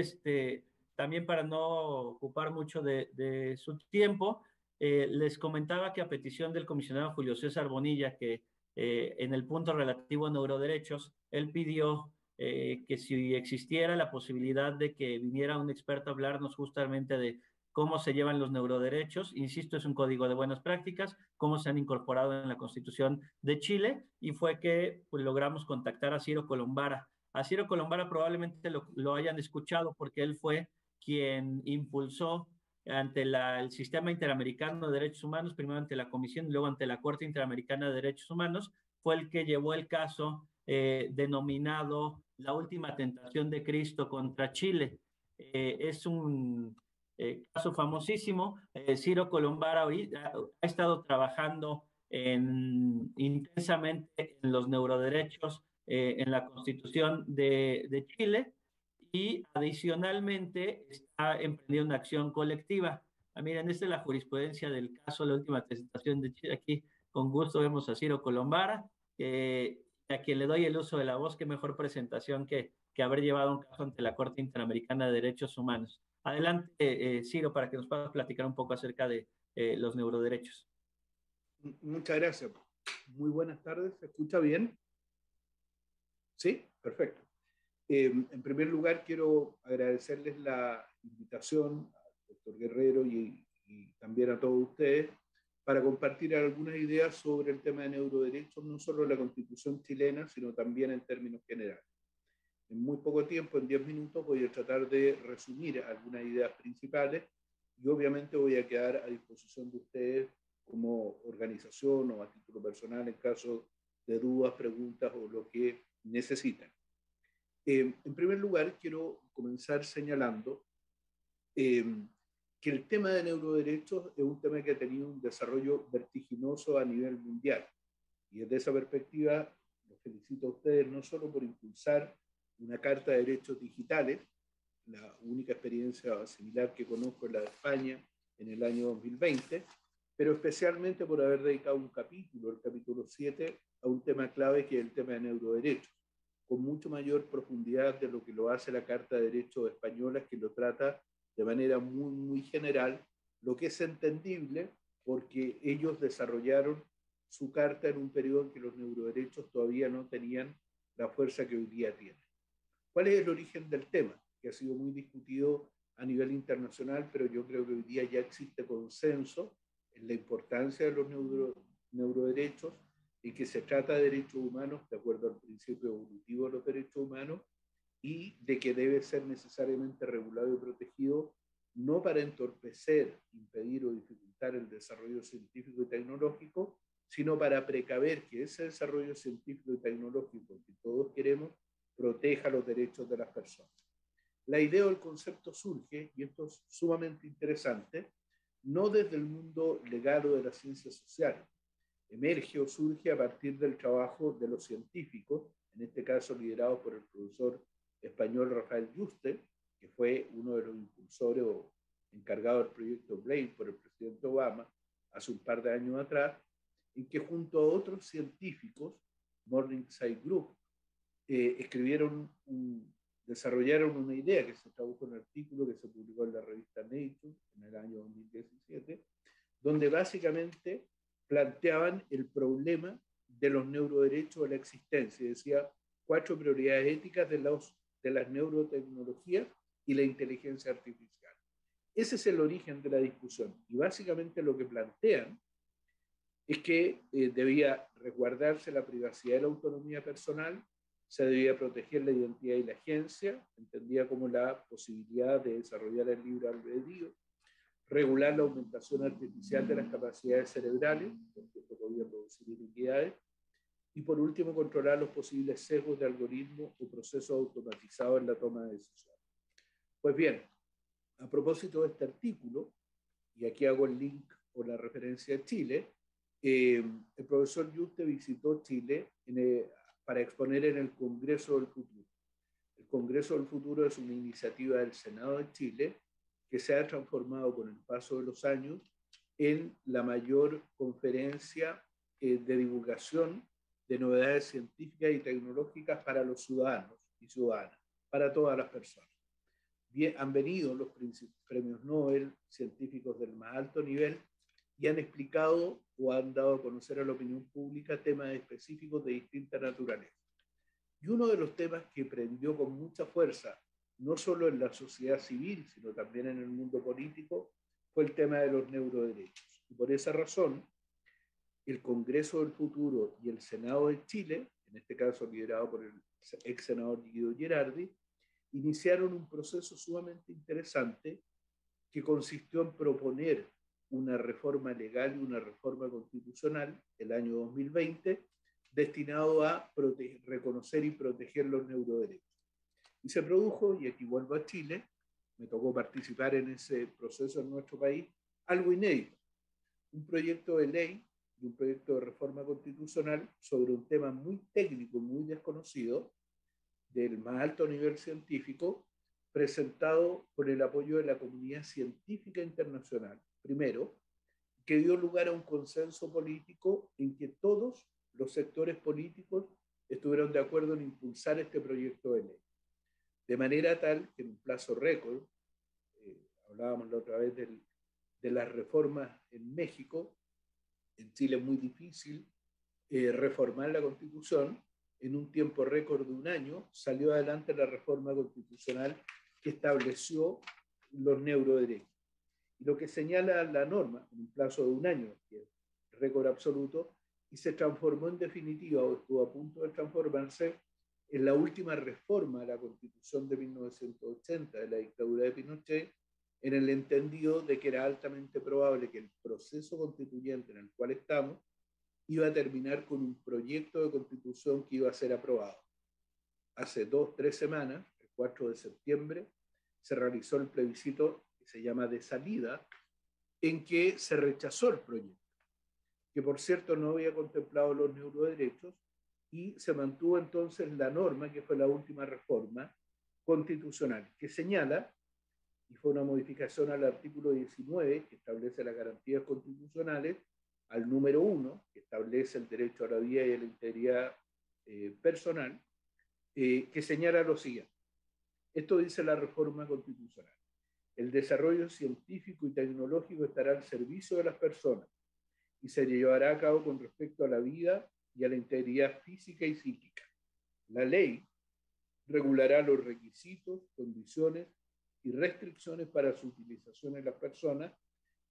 también para no ocupar mucho de su tiempo, les comentaba que a petición del comisionado Julio César Bonilla, que en el punto relativo a neuroderechos, él pidió que si existiera la posibilidad de que viniera un experto a hablarnos justamente de cómo se llevan los neuroderechos, insisto, es un código de buenas prácticas, cómo se han incorporado en la Constitución de Chile, y fue que pues, logramos contactar a Ciro Colombara. A Ciro Colombara probablemente lo hayan escuchado porque él fue quien impulsó ante el Sistema Interamericano de Derechos Humanos, primero ante la Comisión y luego ante la Corte Interamericana de Derechos Humanos, fue el que llevó el caso denominado La Última Tentación de Cristo contra Chile. Es un caso famosísimo. Ciro Colombara ha estado trabajando intensamente en los neuroderechos en la Constitución de Chile y adicionalmente está emprendiendo una acción colectiva. Miren, esta es la jurisprudencia del caso, la última tentación de Chile. Aquí con gusto vemos a Ciro Colombara, a quien le doy el uso de la voz, qué mejor presentación que haber llevado un caso ante la Corte Interamericana de Derechos Humanos. Adelante, Ciro, para que nos puedas platicar un poco acerca de los neuroderechos. Muchas gracias. Muy buenas tardes. ¿Se escucha bien? Sí, perfecto. En primer lugar, quiero agradecerles la invitación al doctor Guerrero y también a todos ustedes para compartir algunas ideas sobre el tema de neuroderechos, no solo en la Constitución chilena, sino también en términos generales. En muy poco tiempo, en 10 minutos, voy a tratar de resumir algunas ideas principales y obviamente voy a quedar a disposición de ustedes como organización o a título personal en caso de dudas, preguntas o lo que necesitan. En primer lugar, quiero comenzar señalando que el tema de neuroderechos es un tema que ha tenido un desarrollo vertiginoso a nivel mundial. Y desde esa perspectiva, los felicito a ustedes no solo por impulsar una Carta de Derechos Digitales, la única experiencia similar que conozco es la de España en el año 2020, pero especialmente por haber dedicado un capítulo, el capítulo 7, a un tema clave que es el tema de neuroderechos, con mucho mayor profundidad de lo que lo hace la Carta de Derechos Española, que lo trata de manera muy, muy general, lo que es entendible porque ellos desarrollaron su carta en un periodo en que los neuroderechos todavía no tenían la fuerza que hoy día tienen. ¿Cuál es el origen del tema? Que ha sido muy discutido a nivel internacional, pero yo creo que hoy día ya existe consenso en la importancia de los neuroderechos y que se trata de derechos humanos de acuerdo al principio evolutivo de los derechos humanos y de que debe ser necesariamente regulado y protegido no para entorpecer, impedir o dificultar el desarrollo científico y tecnológico, sino para precaver que ese desarrollo científico y tecnológico que todos queremos proteja los derechos de las personas. La idea o el concepto surge, y esto es sumamente interesante, no desde el mundo legal o de las ciencias sociales. Emerge o surge a partir del trabajo de los científicos, en este caso liderado por el profesor español Rafael Yuste, que fue uno de los impulsores o encargado del proyecto Brain por el presidente Obama hace un par de años atrás, en que junto a otros científicos, Morningside Group, desarrollaron una idea que se tradujo en un artículo que se publicó en la revista Nature en el año 2017, donde básicamente planteaban el problema de los neuroderechos de la existencia. Decía 4 prioridades éticas de las neurotecnologías y la inteligencia artificial. Ese es el origen de la discusión. Y básicamente lo que plantean es que debía resguardarse la privacidad y la autonomía personal, se debía proteger la identidad y la agencia, entendida como la posibilidad de desarrollar el libre albedrío, regular la aumentación artificial de las capacidades cerebrales, porque esto podía producir inequidades, y por último, controlar los posibles sesgos de algoritmos o procesos automatizados en la toma de decisiones. Pues bien, a propósito de este artículo, y aquí hago el link o la referencia a Chile, el profesor Yuste visitó Chile para exponer en el Congreso del Futuro. El Congreso del Futuro es una iniciativa del Senado de Chile que se ha transformado con el paso de los años en la mayor conferencia de divulgación de novedades científicas y tecnológicas para los ciudadanos y ciudadanas, para todas las personas. Bien, han venido los premios Nobel, científicos del más alto nivel, y han explicado o han dado a conocer a la opinión pública temas específicos de distinta naturaleza. Y uno de los temas que prendió con mucha fuerza, no solo en la sociedad civil, sino también en el mundo político, fue el tema de los neuroderechos. Y por esa razón, el Congreso del Futuro y el Senado de Chile, en este caso liderado por el ex senador Guido Gerardi, iniciaron un proceso sumamente interesante que consistió en proponer una reforma legal y una reforma constitucional el año 2020 destinado a reconocer y proteger los neuroderechos. Y se produjo, y aquí vuelvo a Chile, me tocó participar en ese proceso en nuestro país, algo inédito, un proyecto de ley y un proyecto de reforma constitucional sobre un tema muy técnico, muy desconocido, del más alto nivel científico, presentado con el apoyo de la comunidad científica internacional, primero, que dio lugar a un consenso político en que todos los sectores políticos estuvieron de acuerdo en impulsar este proyecto de ley. De manera tal que en un plazo récord, hablábamos la otra vez de las reformas en México, en Chile es muy difícil reformar la Constitución, en un tiempo récord de un año salió adelante la reforma constitucional que estableció los neuroderechos. Y lo que señala la norma, en un plazo de un año, que es récord absoluto, y se transformó en definitiva, o estuvo a punto de transformarse, en la última reforma a la Constitución de 1980 de la dictadura de Pinochet, en el entendido de que era altamente probable que el proceso constituyente en el cual estamos iba a terminar con un proyecto de constitución que iba a ser aprobado. Hace 2-3 semanas, el 4 de septiembre, se realizó el plebiscito que se llama de salida, en que se rechazó el proyecto, que por cierto no había contemplado los neuroderechos, y se mantuvo entonces la norma, que fue la última reforma constitucional, que señala, y fue una modificación al artículo 19, que establece las garantías constitucionales, al número 1, que establece el derecho a la vida y a la integridad personal, que señala lo siguiente. Esto dice la reforma constitucional. El desarrollo científico y tecnológico estará al servicio de las personas y se llevará a cabo con respecto a la vida y a la integridad física y psíquica. La ley regulará los requisitos, condiciones y restricciones para su utilización en las personas,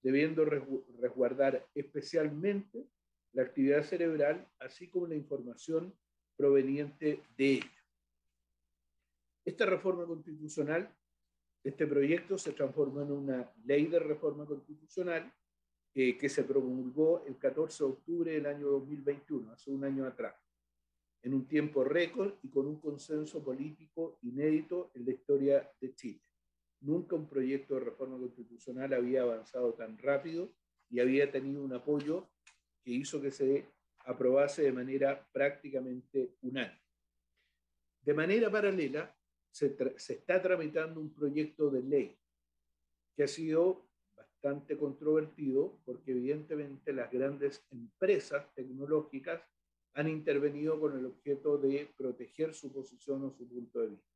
debiendo resguardar especialmente la actividad cerebral, así como la información proveniente de ella. Esta reforma constitucional, este proyecto se transformó en una ley de reforma constitucional que se promulgó el 14 de octubre del año 2021, hace un año atrás, en un tiempo récord y con un consenso político inédito en la historia de Chile. Nunca un proyecto de reforma constitucional había avanzado tan rápido y había tenido un apoyo que hizo que se aprobase de manera prácticamente unánime. De manera paralela, se está tramitando un proyecto de ley que ha sido bastante controvertido porque evidentemente las grandes empresas tecnológicas han intervenido con el objeto de proteger su posición o su punto de vista.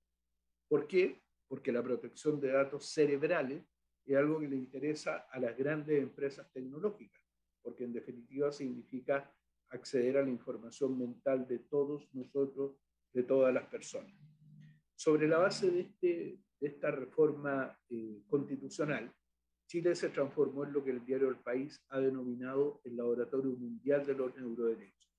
¿Por qué? Porque la protección de datos cerebrales es algo que le interesa a las grandes empresas tecnológicas, porque en definitiva significa acceder a la información mental de todos nosotros, de todas las personas. Sobre la base de esta reforma constitucional, Chile se transformó en lo que el diario El País ha denominado el Laboratorio Mundial de los Neuroderechos.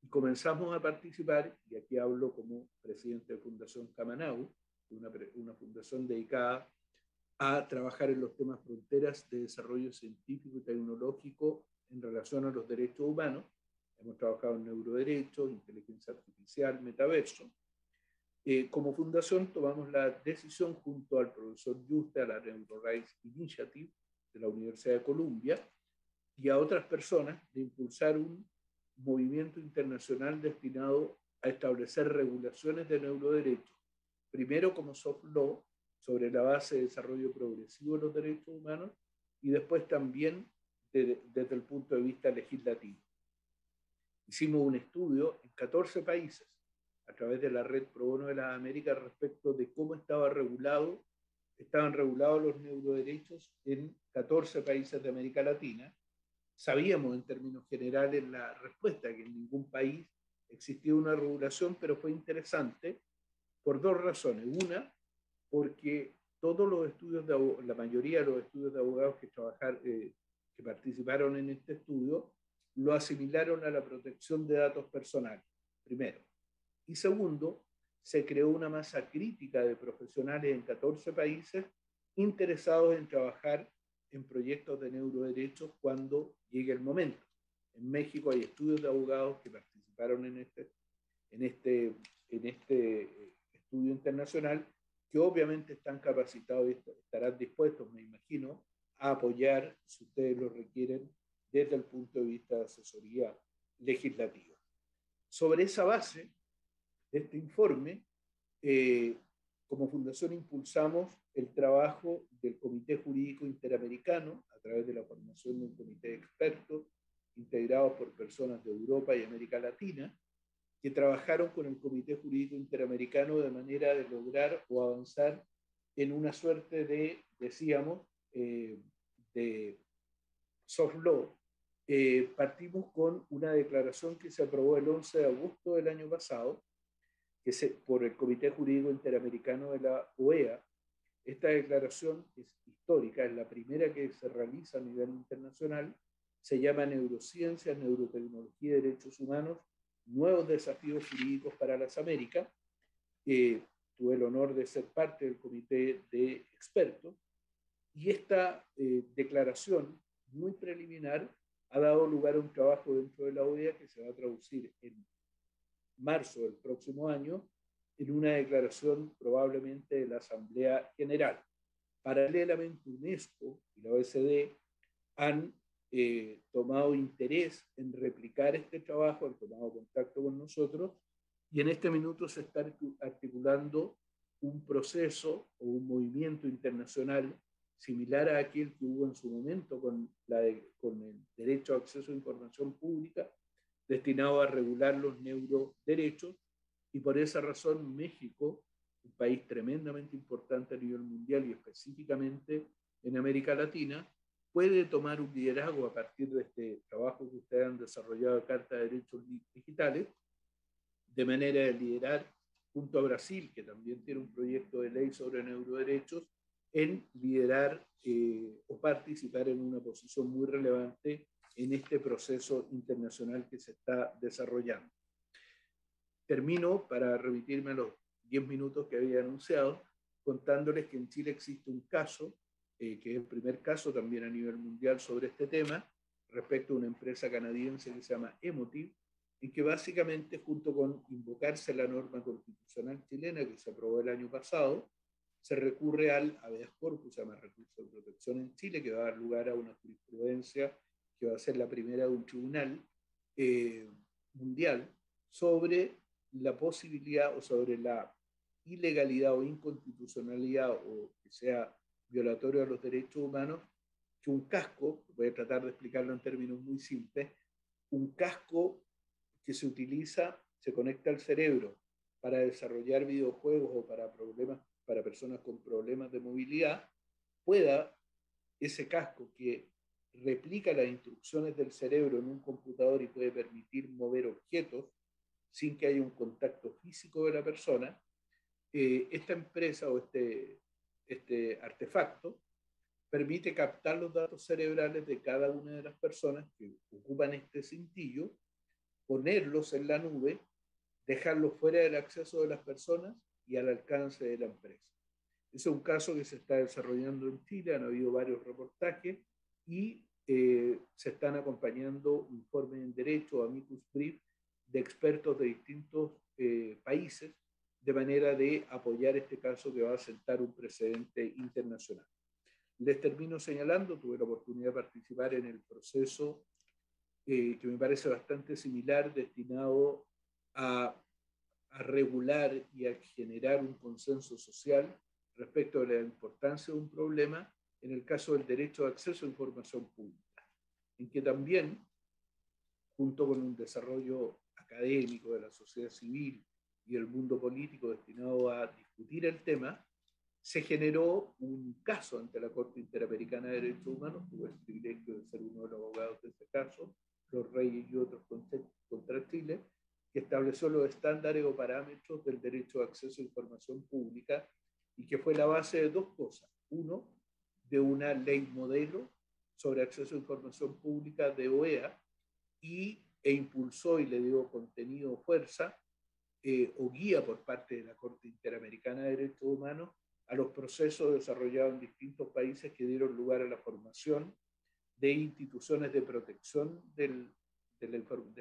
Y comenzamos a participar, y aquí hablo como presidente de Fundación Camanau, una fundación dedicada a trabajar en los temas fronteras de desarrollo científico y tecnológico en relación a los derechos humanos. Hemos trabajado en neuroderechos, inteligencia artificial, metaverso. Como fundación tomamos la decisión junto al profesor Yuste, a la NeuroRights Initiative de la Universidad de Columbia y a otras personas de impulsar un movimiento internacional destinado a establecer regulaciones de neuroderechos, primero como soft law, sobre la base de desarrollo progresivo de los derechos humanos, y después también desde el punto de vista legislativo. Hicimos un estudio en 14 países a través de la Red Pro Bono de las Américas respecto de cómo estaban regulados los neuroderechos en 14 países de América Latina. Sabíamos en términos generales la respuesta, que en ningún país existía una regulación, pero fue interesante por dos razones. Una, porque todos los estudios la mayoría de los estudios de abogados que participaron en este estudio lo asimilaron a la protección de datos personales, primero. Y segundo, se creó una masa crítica de profesionales en 14 países interesados en trabajar en proyectos de neuroderechos cuando llegue el momento. En México hay estudios de abogados que participaron en este estudio internacional, que obviamente están capacitados y estarán dispuestos, me imagino, a apoyar, si ustedes lo requieren, desde el punto de vista de asesoría legislativa. Sobre esa base de este informe, como fundación impulsamos el trabajo del Comité Jurídico Interamericano a través de la formación de un comité de expertos integrados por personas de Europa y América Latina, que trabajaron con el Comité Jurídico Interamericano de manera de lograr o avanzar en una suerte de, decíamos, de soft law. Partimos con una declaración que se aprobó el 11 de agosto del año pasado, por el Comité Jurídico Interamericano de la OEA. Esta declaración es histórica, es la primera que se realiza a nivel internacional, se llama Neurociencias, Neurotecnología y Derechos Humanos, nuevos desafíos jurídicos para las Américas. Tuve el honor de ser parte del comité de expertos, y esta declaración muy preliminar ha dado lugar a un trabajo dentro de la OEA que se va a traducir en marzo del próximo año en una declaración probablemente de la Asamblea General. Paralelamente, UNESCO y la OECD han tomado interés en replicar este trabajo, han tomado contacto con nosotros, y en este minuto se está articulando un proceso o un movimiento internacional similar a aquel que hubo en su momento con el derecho a acceso a información pública, destinado a regular los neuroderechos, y por esa razón México, un país tremendamente importante a nivel mundial y específicamente en América Latina, puede tomar un liderazgo a partir de este trabajo que ustedes han desarrollado de Carta de Derechos Digitales, de manera de liderar junto a Brasil, que también tiene un proyecto de ley sobre neuroderechos, en liderar o participar en una posición muy relevante en este proceso internacional que se está desarrollando. Termino, para remitirme a los 10 minutos que había anunciado, contándoles que en Chile existe un caso, que es el primer caso también a nivel mundial sobre este tema, respecto a una empresa canadiense que se llama Emotiv, en que básicamente, junto con invocarse la norma constitucional chilena que se aprobó el año pasado, se recurre al habeas corpus, se llama recurso de protección en Chile, que va a dar lugar a una jurisprudencia que va a ser la primera de un tribunal mundial sobre la posibilidad o sobre la ilegalidad o inconstitucionalidad o que sea violatorio de los derechos humanos, que un casco, voy a tratar de explicarlo en términos muy simples, un casco que se utiliza, se conecta al cerebro para desarrollar videojuegos o para personas con problemas de movilidad, pueda ese casco que replica las instrucciones del cerebro en un computador y puede permitir mover objetos sin que haya un contacto físico de la persona, esta empresa o este artefacto permite captar los datos cerebrales de cada una de las personas que ocupan este cintillo, ponerlos en la nube, dejarlos fuera del acceso de las personas y al alcance de la empresa. Ese es un caso que se está desarrollando en Chile, han habido varios reportajes y se están acompañando informes en derecho, amicus brief, de expertos de distintos países, de manera de apoyar este caso que va a sentar un precedente internacional. Les termino señalando, tuve la oportunidad de participar en el proceso que me parece bastante similar, destinado a regular y a generar un consenso social respecto de la importancia de un problema en el caso del derecho de acceso a información pública, en que también, junto con un desarrollo académico de la sociedad civil y el mundo político destinado a discutir el tema, se generó un caso ante la Corte Interamericana de Derechos Humanos. Tuve el privilegio de ser uno de los abogados de ese caso, Los Reyes y otros contra Chile, que estableció los estándares o parámetros del derecho de acceso a información pública y que fue la base de dos cosas. Uno, de una ley modelo sobre acceso a información pública de OEA e impulsó y le dio contenido, fuerza o guía por parte de la Corte Interamericana de Derechos Humanos a los procesos desarrollados en distintos países que dieron lugar a la formación de instituciones de protección del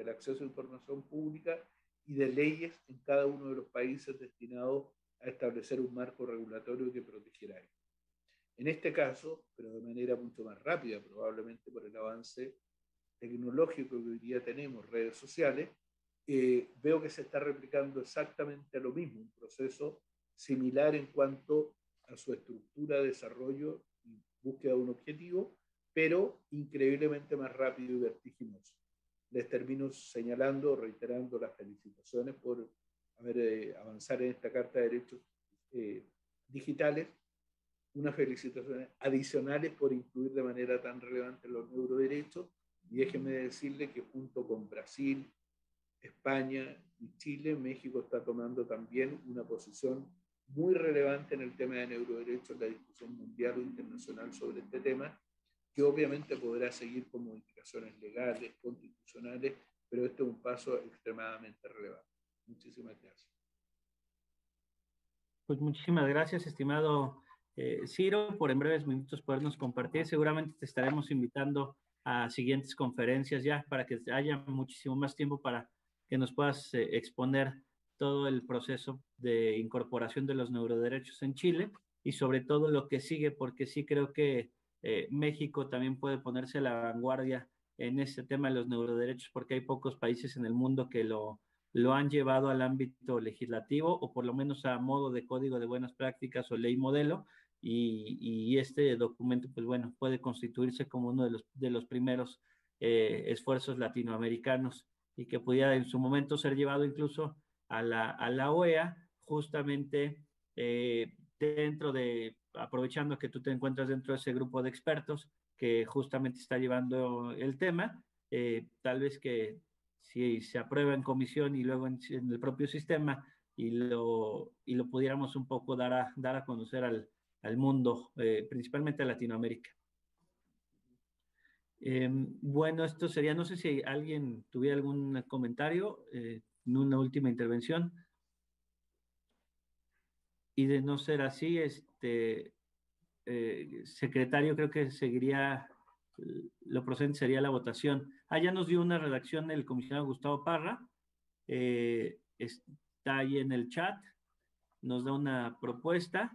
acceso a información pública y de leyes en cada uno de los países destinados a establecer un marco regulatorio que protegiera esto. En este caso, pero de manera mucho más rápida, probablemente por el avance tecnológico que hoy día tenemos, redes sociales, veo que se está replicando exactamente lo mismo, un proceso similar en cuanto a su estructura, desarrollo y búsqueda de un objetivo, pero increíblemente más rápido y vertiginoso. Les termino señalando, reiterando las felicitaciones por haber avanzado en esta Carta de Derechos Digitales, unas felicitaciones adicionales por incluir de manera tan relevante los neuroderechos, y déjenme decirle que junto con Brasil, España y Chile, México está tomando también una posición muy relevante en el tema de neuroderechos en la discusión mundial o internacional sobre este tema, que obviamente podrá seguir con modificaciones legales, constitucionales, pero este es un paso extremadamente relevante. Muchísimas gracias. Pues muchísimas gracias, estimado Ciro, por en breves minutos podernos compartir. Seguramente te estaremos invitando a siguientes conferencias ya para que haya muchísimo más tiempo para que nos puedas exponer todo el proceso de incorporación de los neuroderechos en Chile y sobre todo lo que sigue, porque sí creo que México también puede ponerse a la vanguardia en este tema de los neuroderechos, porque hay pocos países en el mundo que lo han llevado al ámbito legislativo o por lo menos a modo de código de buenas prácticas o ley modelo, y este documento, pues bueno, puede constituirse como uno de los primeros esfuerzos latinoamericanos y que pudiera en su momento ser llevado incluso a la OEA, justamente aprovechando que tú te encuentras dentro de ese grupo de expertos que justamente está llevando el tema, tal vez que si se aprueba en comisión y luego en el propio sistema y lo pudiéramos un poco dar a conocer al mundo, principalmente a Latinoamérica. Bueno, esto sería, no sé si alguien tuviera algún comentario en una última intervención. Y de no ser así, secretario, creo que seguiría, lo procedente sería la votación. Ya nos dio una redacción el comisionado Gustavo Parra, está ahí en el chat, nos da una propuesta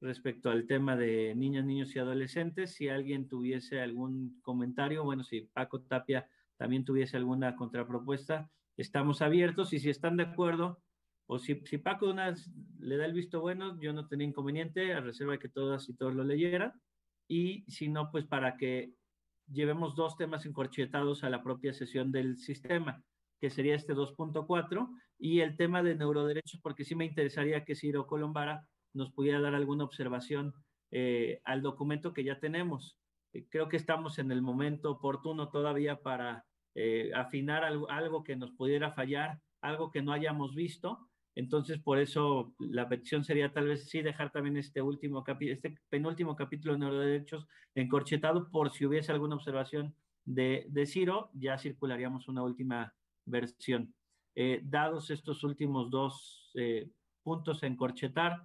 respecto al tema de niñas, niños y adolescentes. Si alguien tuviese algún comentario, bueno, si Paco Tapia también tuviese alguna contrapropuesta, estamos abiertos, y si están de acuerdo, o si Paco le da el visto bueno, yo no tenía inconveniente, a reserva de que todas y todos lo leyeran, y si no, pues para que llevemos dos temas encorchetados a la propia sesión del sistema, que sería este 2.4 y el tema de neuroderechos, porque sí me interesaría que Ciro Colombara nos pudiera dar alguna observación al documento que ya tenemos. creo que estamos en el momento oportuno todavía para afinar algo que nos pudiera fallar, algo que no hayamos visto. Entonces, por eso la petición sería tal vez sí dejar también este penúltimo capítulo de neuroderechos encorchetado por si hubiese alguna observación de Ciro, ya circularíamos una última versión. Dados estos últimos dos puntos a encorchetar,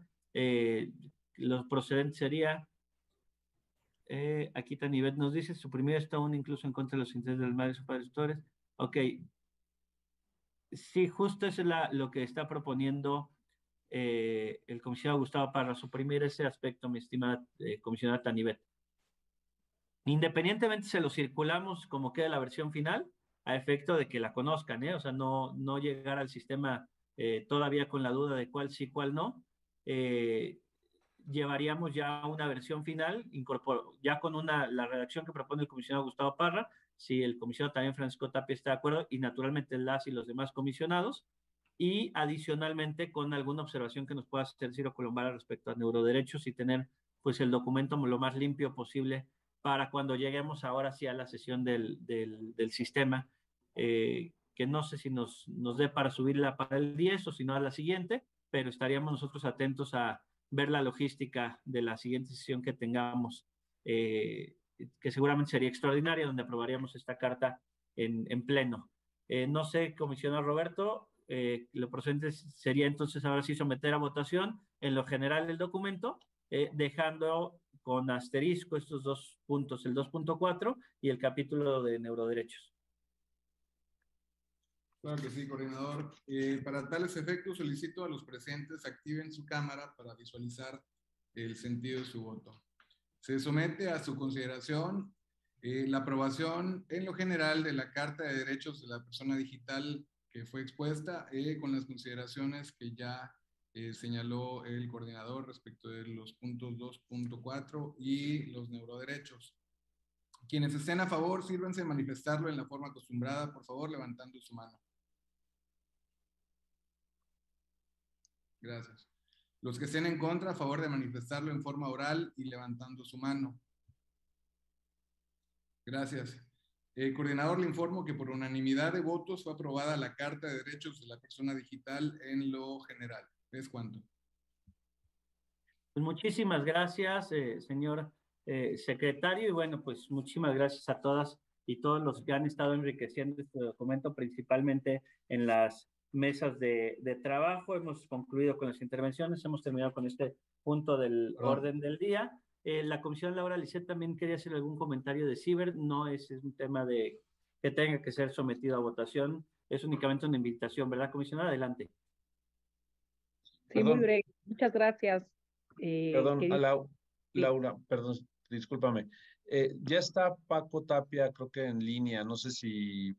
los procedentes sería, aquí Tanivet nos dice, suprimir esta aún incluso en contra de los intereses de las madres o padres tutores. Ok, sí, justo eso es lo que está proponiendo el comisionado Gustavo Parra, suprimir ese aspecto, mi estimada comisionada Tanivet. Independientemente se lo circulamos como queda la versión final, a efecto de que la conozcan, o sea, no llegar al sistema todavía con la duda de cuál sí, cuál no. Llevaríamos ya una versión final, ya con la redacción que propone el comisionado Gustavo Parra, si el comisionado también Francisco Tapia está de acuerdo, y naturalmente las y los demás comisionados, y adicionalmente con alguna observación que nos pueda hacer Ciro Colombara respecto a neuroderechos y tener pues el documento lo más limpio posible para cuando lleguemos ahora sí a la sesión del sistema, que no sé si nos dé para subirla para el 10 o si no a la siguiente, pero estaríamos nosotros atentos a ver la logística de la siguiente sesión que tengamos, que seguramente sería extraordinaria, donde aprobaríamos esta carta en pleno. No sé, comisionado Roberto, lo procedente sería entonces ahora sí someter a votación en lo general del documento, dejando con asterisco estos dos puntos, el 2.4 y el capítulo de neuroderechos. Claro que sí, coordinador. Para tales efectos, solicito a los presentes activen su cámara para visualizar el sentido de su voto. Se somete a su consideración la aprobación en lo general de la Carta de Derechos de la Persona Digital que fue expuesta, con las consideraciones que ya señaló el coordinador respecto de los puntos 2.4 y los neuroderechos. Quienes estén a favor, sírvanse de manifestarlo en la forma acostumbrada, por favor, levantando su mano. Gracias. Los que estén en contra, a favor de manifestarlo en forma oral y levantando su mano. Gracias. Coordinador, le informo que por unanimidad de votos fue aprobada la Carta de Derechos de la Persona Digital en lo general. ¿Es cuánto? Pues muchísimas gracias, señor secretario, y bueno, pues muchísimas gracias a todas y todos los que han estado enriqueciendo este documento, principalmente en las mesas de trabajo. Hemos concluido con las intervenciones, hemos terminado con este punto del orden del día. La comisión Laura Lisset también quería hacer algún comentario de ciber, no es un tema de que tenga que ser sometido a votación, es únicamente una invitación, ¿verdad, comisionada? Adelante. Sí, muy breve. Muchas gracias. Perdón, Laura, perdón, discúlpame. Ya está Paco Tapia, creo que en línea, no sé si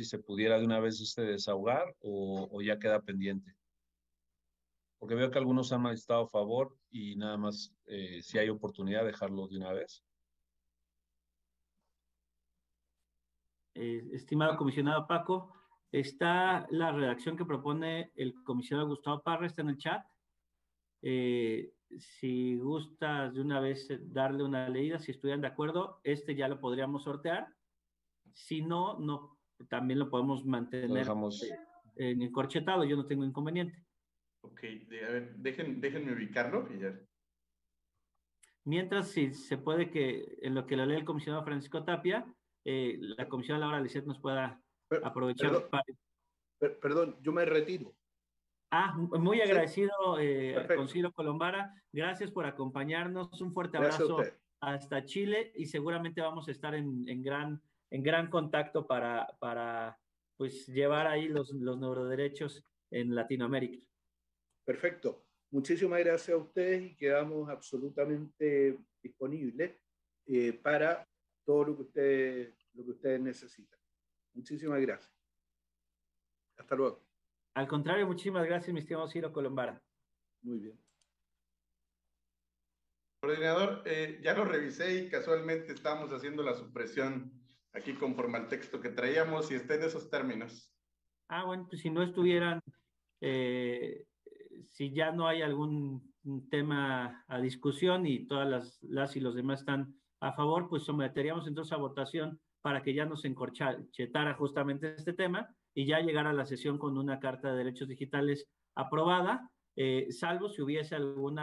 se pudiera de una vez desahogar o ya queda pendiente. Porque veo que algunos han estado a favor y nada más, si hay oportunidad, dejarlo de una vez. Estimado comisionado Paco, está la redacción que propone el comisionado Gustavo Parra, está en el chat. Si gustas de una vez darle una leída, si estuvieran de acuerdo, ya lo podríamos sortear. Si no, también lo podemos mantener en encorchetado, yo no tengo inconveniente. Ok, a ver, déjenme ubicarlo y ya. Mientras, si se puede que en lo que lo lee el comisionado Francisco Tapia, la comisión Laura Lisset nos pueda aprovechar. Perdón, yo me retiro. Muy agradecido con Ciro Colombara. Gracias por acompañarnos. Un fuerte abrazo hasta Chile y seguramente vamos a estar en gran contacto para pues llevar ahí los neuroderechos en Latinoamérica. Perfecto. Muchísimas gracias a ustedes y quedamos absolutamente disponibles para todo lo que ustedes necesitan. Muchísimas gracias. Hasta luego. Al contrario, muchísimas gracias, mi estimado Ciro Colombara. Muy bien. Coordinador, ya lo revisé y casualmente estamos haciendo la supresión aquí conforme al texto que traíamos y está en esos términos. Bueno, pues si no estuvieran, si ya no hay algún tema a discusión y todas las y los demás están a favor, pues someteríamos entonces a votación para que ya nos encorchetara justamente este tema y ya llegara a la sesión con una Carta de Derechos Digitales aprobada, salvo si hubiese algún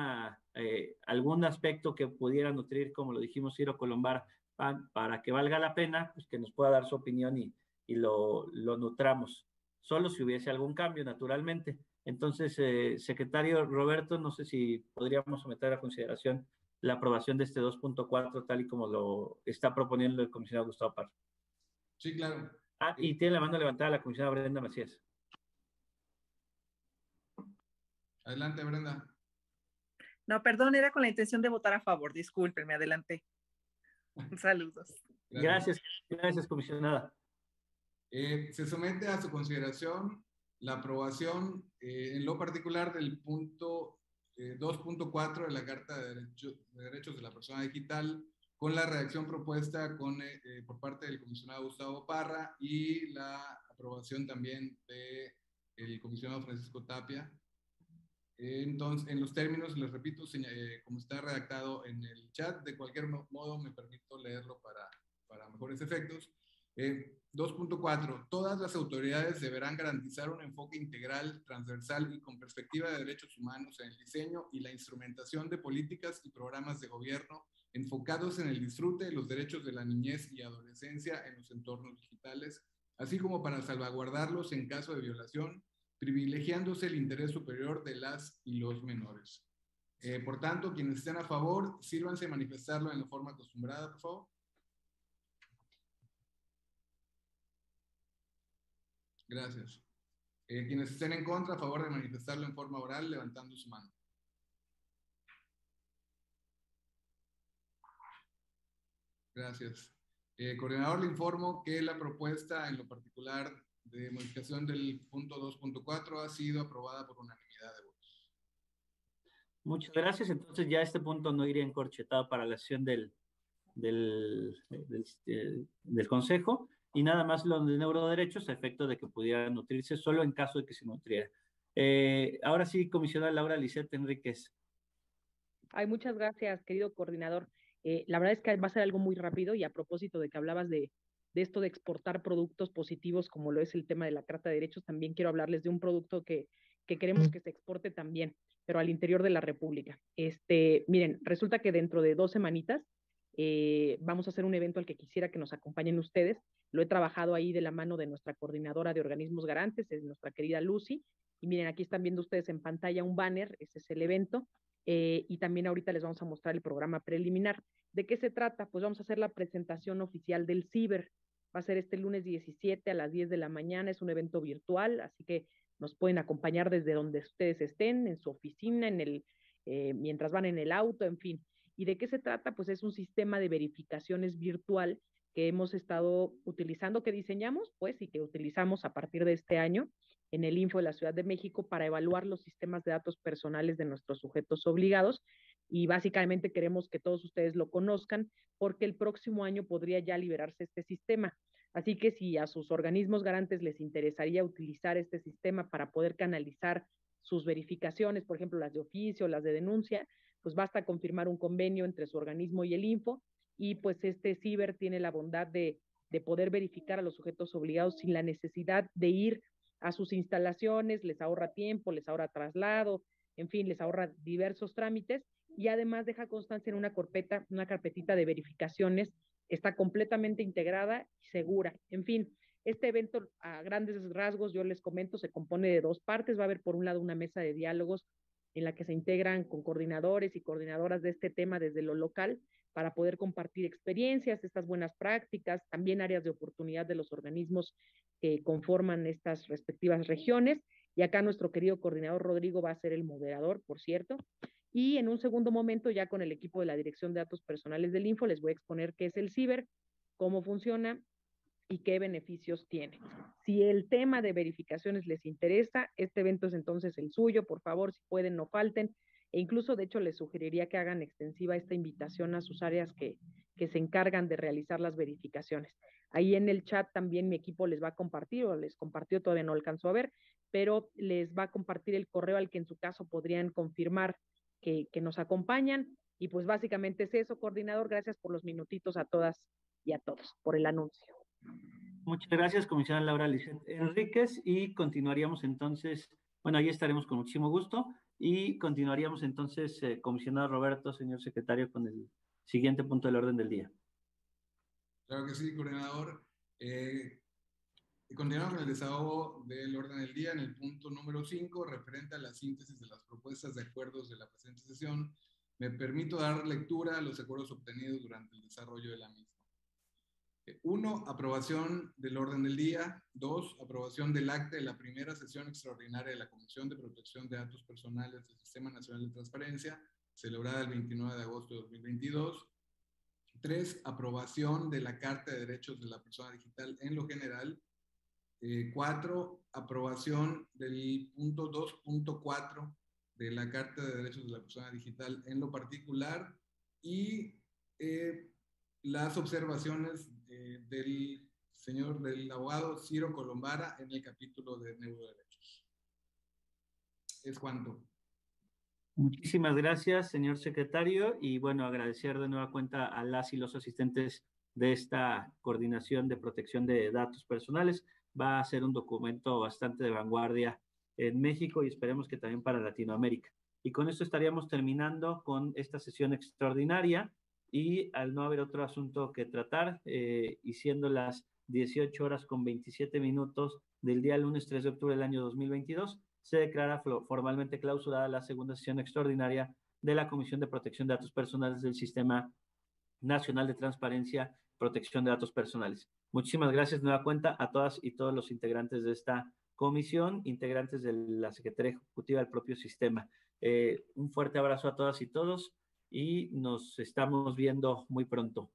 aspecto que pudiera nutrir, como lo dijimos, Ciro Colombar, para que valga la pena, pues que nos pueda dar su opinión y lo nutramos. Solo si hubiese algún cambio, naturalmente. Entonces, secretario Roberto, no sé si podríamos someter a consideración la aprobación de este 2.4 tal y como lo está proponiendo el comisionado Gustavo Parra. Sí, claro. Y tiene la mano levantada la comisionada Brenda Macías. Adelante, Brenda. No, perdón, era con la intención de votar a favor. Disculpen, me adelanté. Saludos. Gracias, comisionada. Se somete a su consideración la aprobación en lo particular del punto 2.4 de la Carta de Derechos de la Persona Digital, con la redacción propuesta por parte del comisionado Gustavo Parra y la aprobación también del comisionado Francisco Tapia. Entonces, en los términos, les repito, como está redactado en el chat, de cualquier modo me permito leerlo para mejores efectos. 2.4. Todas las autoridades deberán garantizar un enfoque integral, transversal y con perspectiva de derechos humanos en el diseño y la instrumentación de políticas y programas de gobierno enfocados en el disfrute de los derechos de la niñez y adolescencia en los entornos digitales, así como para salvaguardarlos en caso de violación, privilegiándose el interés superior de las y los menores. Por tanto, quienes estén a favor, sírvanse a manifestarlo en la forma acostumbrada, por favor. Gracias. Quienes estén en contra, a favor de manifestarlo en forma oral, levantando su mano. Gracias. Coordinador, le informo que la propuesta en lo particular de modificación del punto 2.4 ha sido aprobada por unanimidad de votos. Muchas gracias. Entonces ya este punto no iría encorchetado para la sesión del Consejo. Y nada más lo de neuroderechos a efecto de que pudiera nutrirse solo en caso de que se nutriera. Ahora sí, comisionada Laura Lisette Enríquez. Ay, muchas gracias, querido coordinador. La verdad es que va a ser algo muy rápido y a propósito de que hablabas de esto de exportar productos positivos como lo es el tema de la Carta de Derechos, también quiero hablarles de un producto que queremos que se exporte también, pero al interior de la República. Miren, resulta que dentro de 2 semanitas vamos a hacer un evento al que quisiera que nos acompañen ustedes. Lo he trabajado ahí de la mano de nuestra coordinadora de organismos garantes, es nuestra querida Lucy. Y miren, aquí están viendo ustedes en pantalla un banner, ese es el evento. Y también ahorita les vamos a mostrar el programa preliminar. ¿De qué se trata? Pues vamos a hacer la presentación oficial del CIBER. Va a ser este lunes 17 a las 10 de la mañana. Es un evento virtual, así que nos pueden acompañar desde donde ustedes estén, en su oficina, mientras van en el auto, en fin. ¿Y de qué se trata? Pues es un sistema de verificaciones virtual que hemos estado utilizando, que diseñamos, pues, y que utilizamos a partir de este año en el Info de la Ciudad de México para evaluar los sistemas de datos personales de nuestros sujetos obligados. Y básicamente queremos que todos ustedes lo conozcan porque el próximo año podría ya liberarse este sistema. Así que si a sus organismos garantes les interesaría utilizar este sistema para poder canalizar sus verificaciones, por ejemplo, las de oficio, las de denuncia, pues basta confirmar un convenio entre su organismo y el Info, y pues este CIBER tiene la bondad de poder verificar a los sujetos obligados sin la necesidad de ir a sus instalaciones, les ahorra tiempo, les ahorra traslado, en fin, les ahorra diversos trámites, y además deja constancia en una carpetita de verificaciones, está completamente integrada y segura. En fin, este evento a grandes rasgos, yo les comento, se compone de 2 partes. Va a haber por un lado una mesa de diálogos en la que se integran con coordinadores y coordinadoras de este tema desde lo local para poder compartir experiencias, estas buenas prácticas, también áreas de oportunidad de los organismos que conforman estas respectivas regiones. Y acá nuestro querido coordinador Rodrigo va a ser el moderador, por cierto. Y en un segundo momento, ya con el equipo de la Dirección de Datos Personales del Info, les voy a exponer qué es el CIBER, cómo funciona y qué beneficios tiene. Si el tema de verificaciones les interesa, este evento es entonces el suyo. Por favor, si pueden, no falten. E incluso, de hecho, les sugeriría que hagan extensiva esta invitación a sus áreas que se encargan de realizar las verificaciones. Ahí en el chat también mi equipo les va a compartir, o les compartió, todavía no alcanzó a ver, pero les va a compartir el correo al que en su caso podrían confirmar que nos acompañan. Y pues básicamente es eso, coordinador. Gracias por los minutitos a todas y a todos por el anuncio. Muchas gracias, comisionada Laura Lisset Enríquez, y continuaríamos entonces, bueno, ahí estaremos con muchísimo gusto, y continuaríamos entonces, comisionado Roberto, señor secretario, con el siguiente punto del orden del día. Claro que sí, coordinador. Continuamos con el desahogo del orden del día en el punto número 5, referente a la síntesis de las propuestas de acuerdos de la presente sesión. Me permito dar lectura a los acuerdos obtenidos durante el desarrollo de la misma. 1. Aprobación del orden del día. 2. Aprobación del acta de la primera sesión extraordinaria de la Comisión de Protección de Datos Personales del Sistema Nacional de Transparencia, celebrada el 29 de agosto de 2022. 3. Aprobación de la Carta de Derechos de la Persona Digital en lo general. 4. Aprobación del punto 2.4 de la Carta de Derechos de la Persona Digital en lo particular, y las observaciones del abogado Ciro Colombara en el capítulo de neuroderechos. Es cuanto. Muchísimas gracias, señor secretario, y bueno, agradecer de nueva cuenta a las y los asistentes de esta coordinación de protección de datos personales. Va a ser un documento bastante de vanguardia en México y esperemos que también para Latinoamérica. Y con esto estaríamos terminando con esta sesión extraordinaria, y al no haber otro asunto que tratar, y siendo las 18:27 del día lunes 3 de octubre del año 2022, se declara formalmente clausurada la segunda sesión extraordinaria de la Comisión de Protección de Datos Personales del Sistema Nacional de Transparencia y Protección de Datos Personales. Muchísimas gracias de nueva cuenta a todas y todos los integrantes de esta comisión, integrantes de la Secretaría Ejecutiva del propio sistema. Un fuerte abrazo a todas y todos, y nos estamos viendo muy pronto.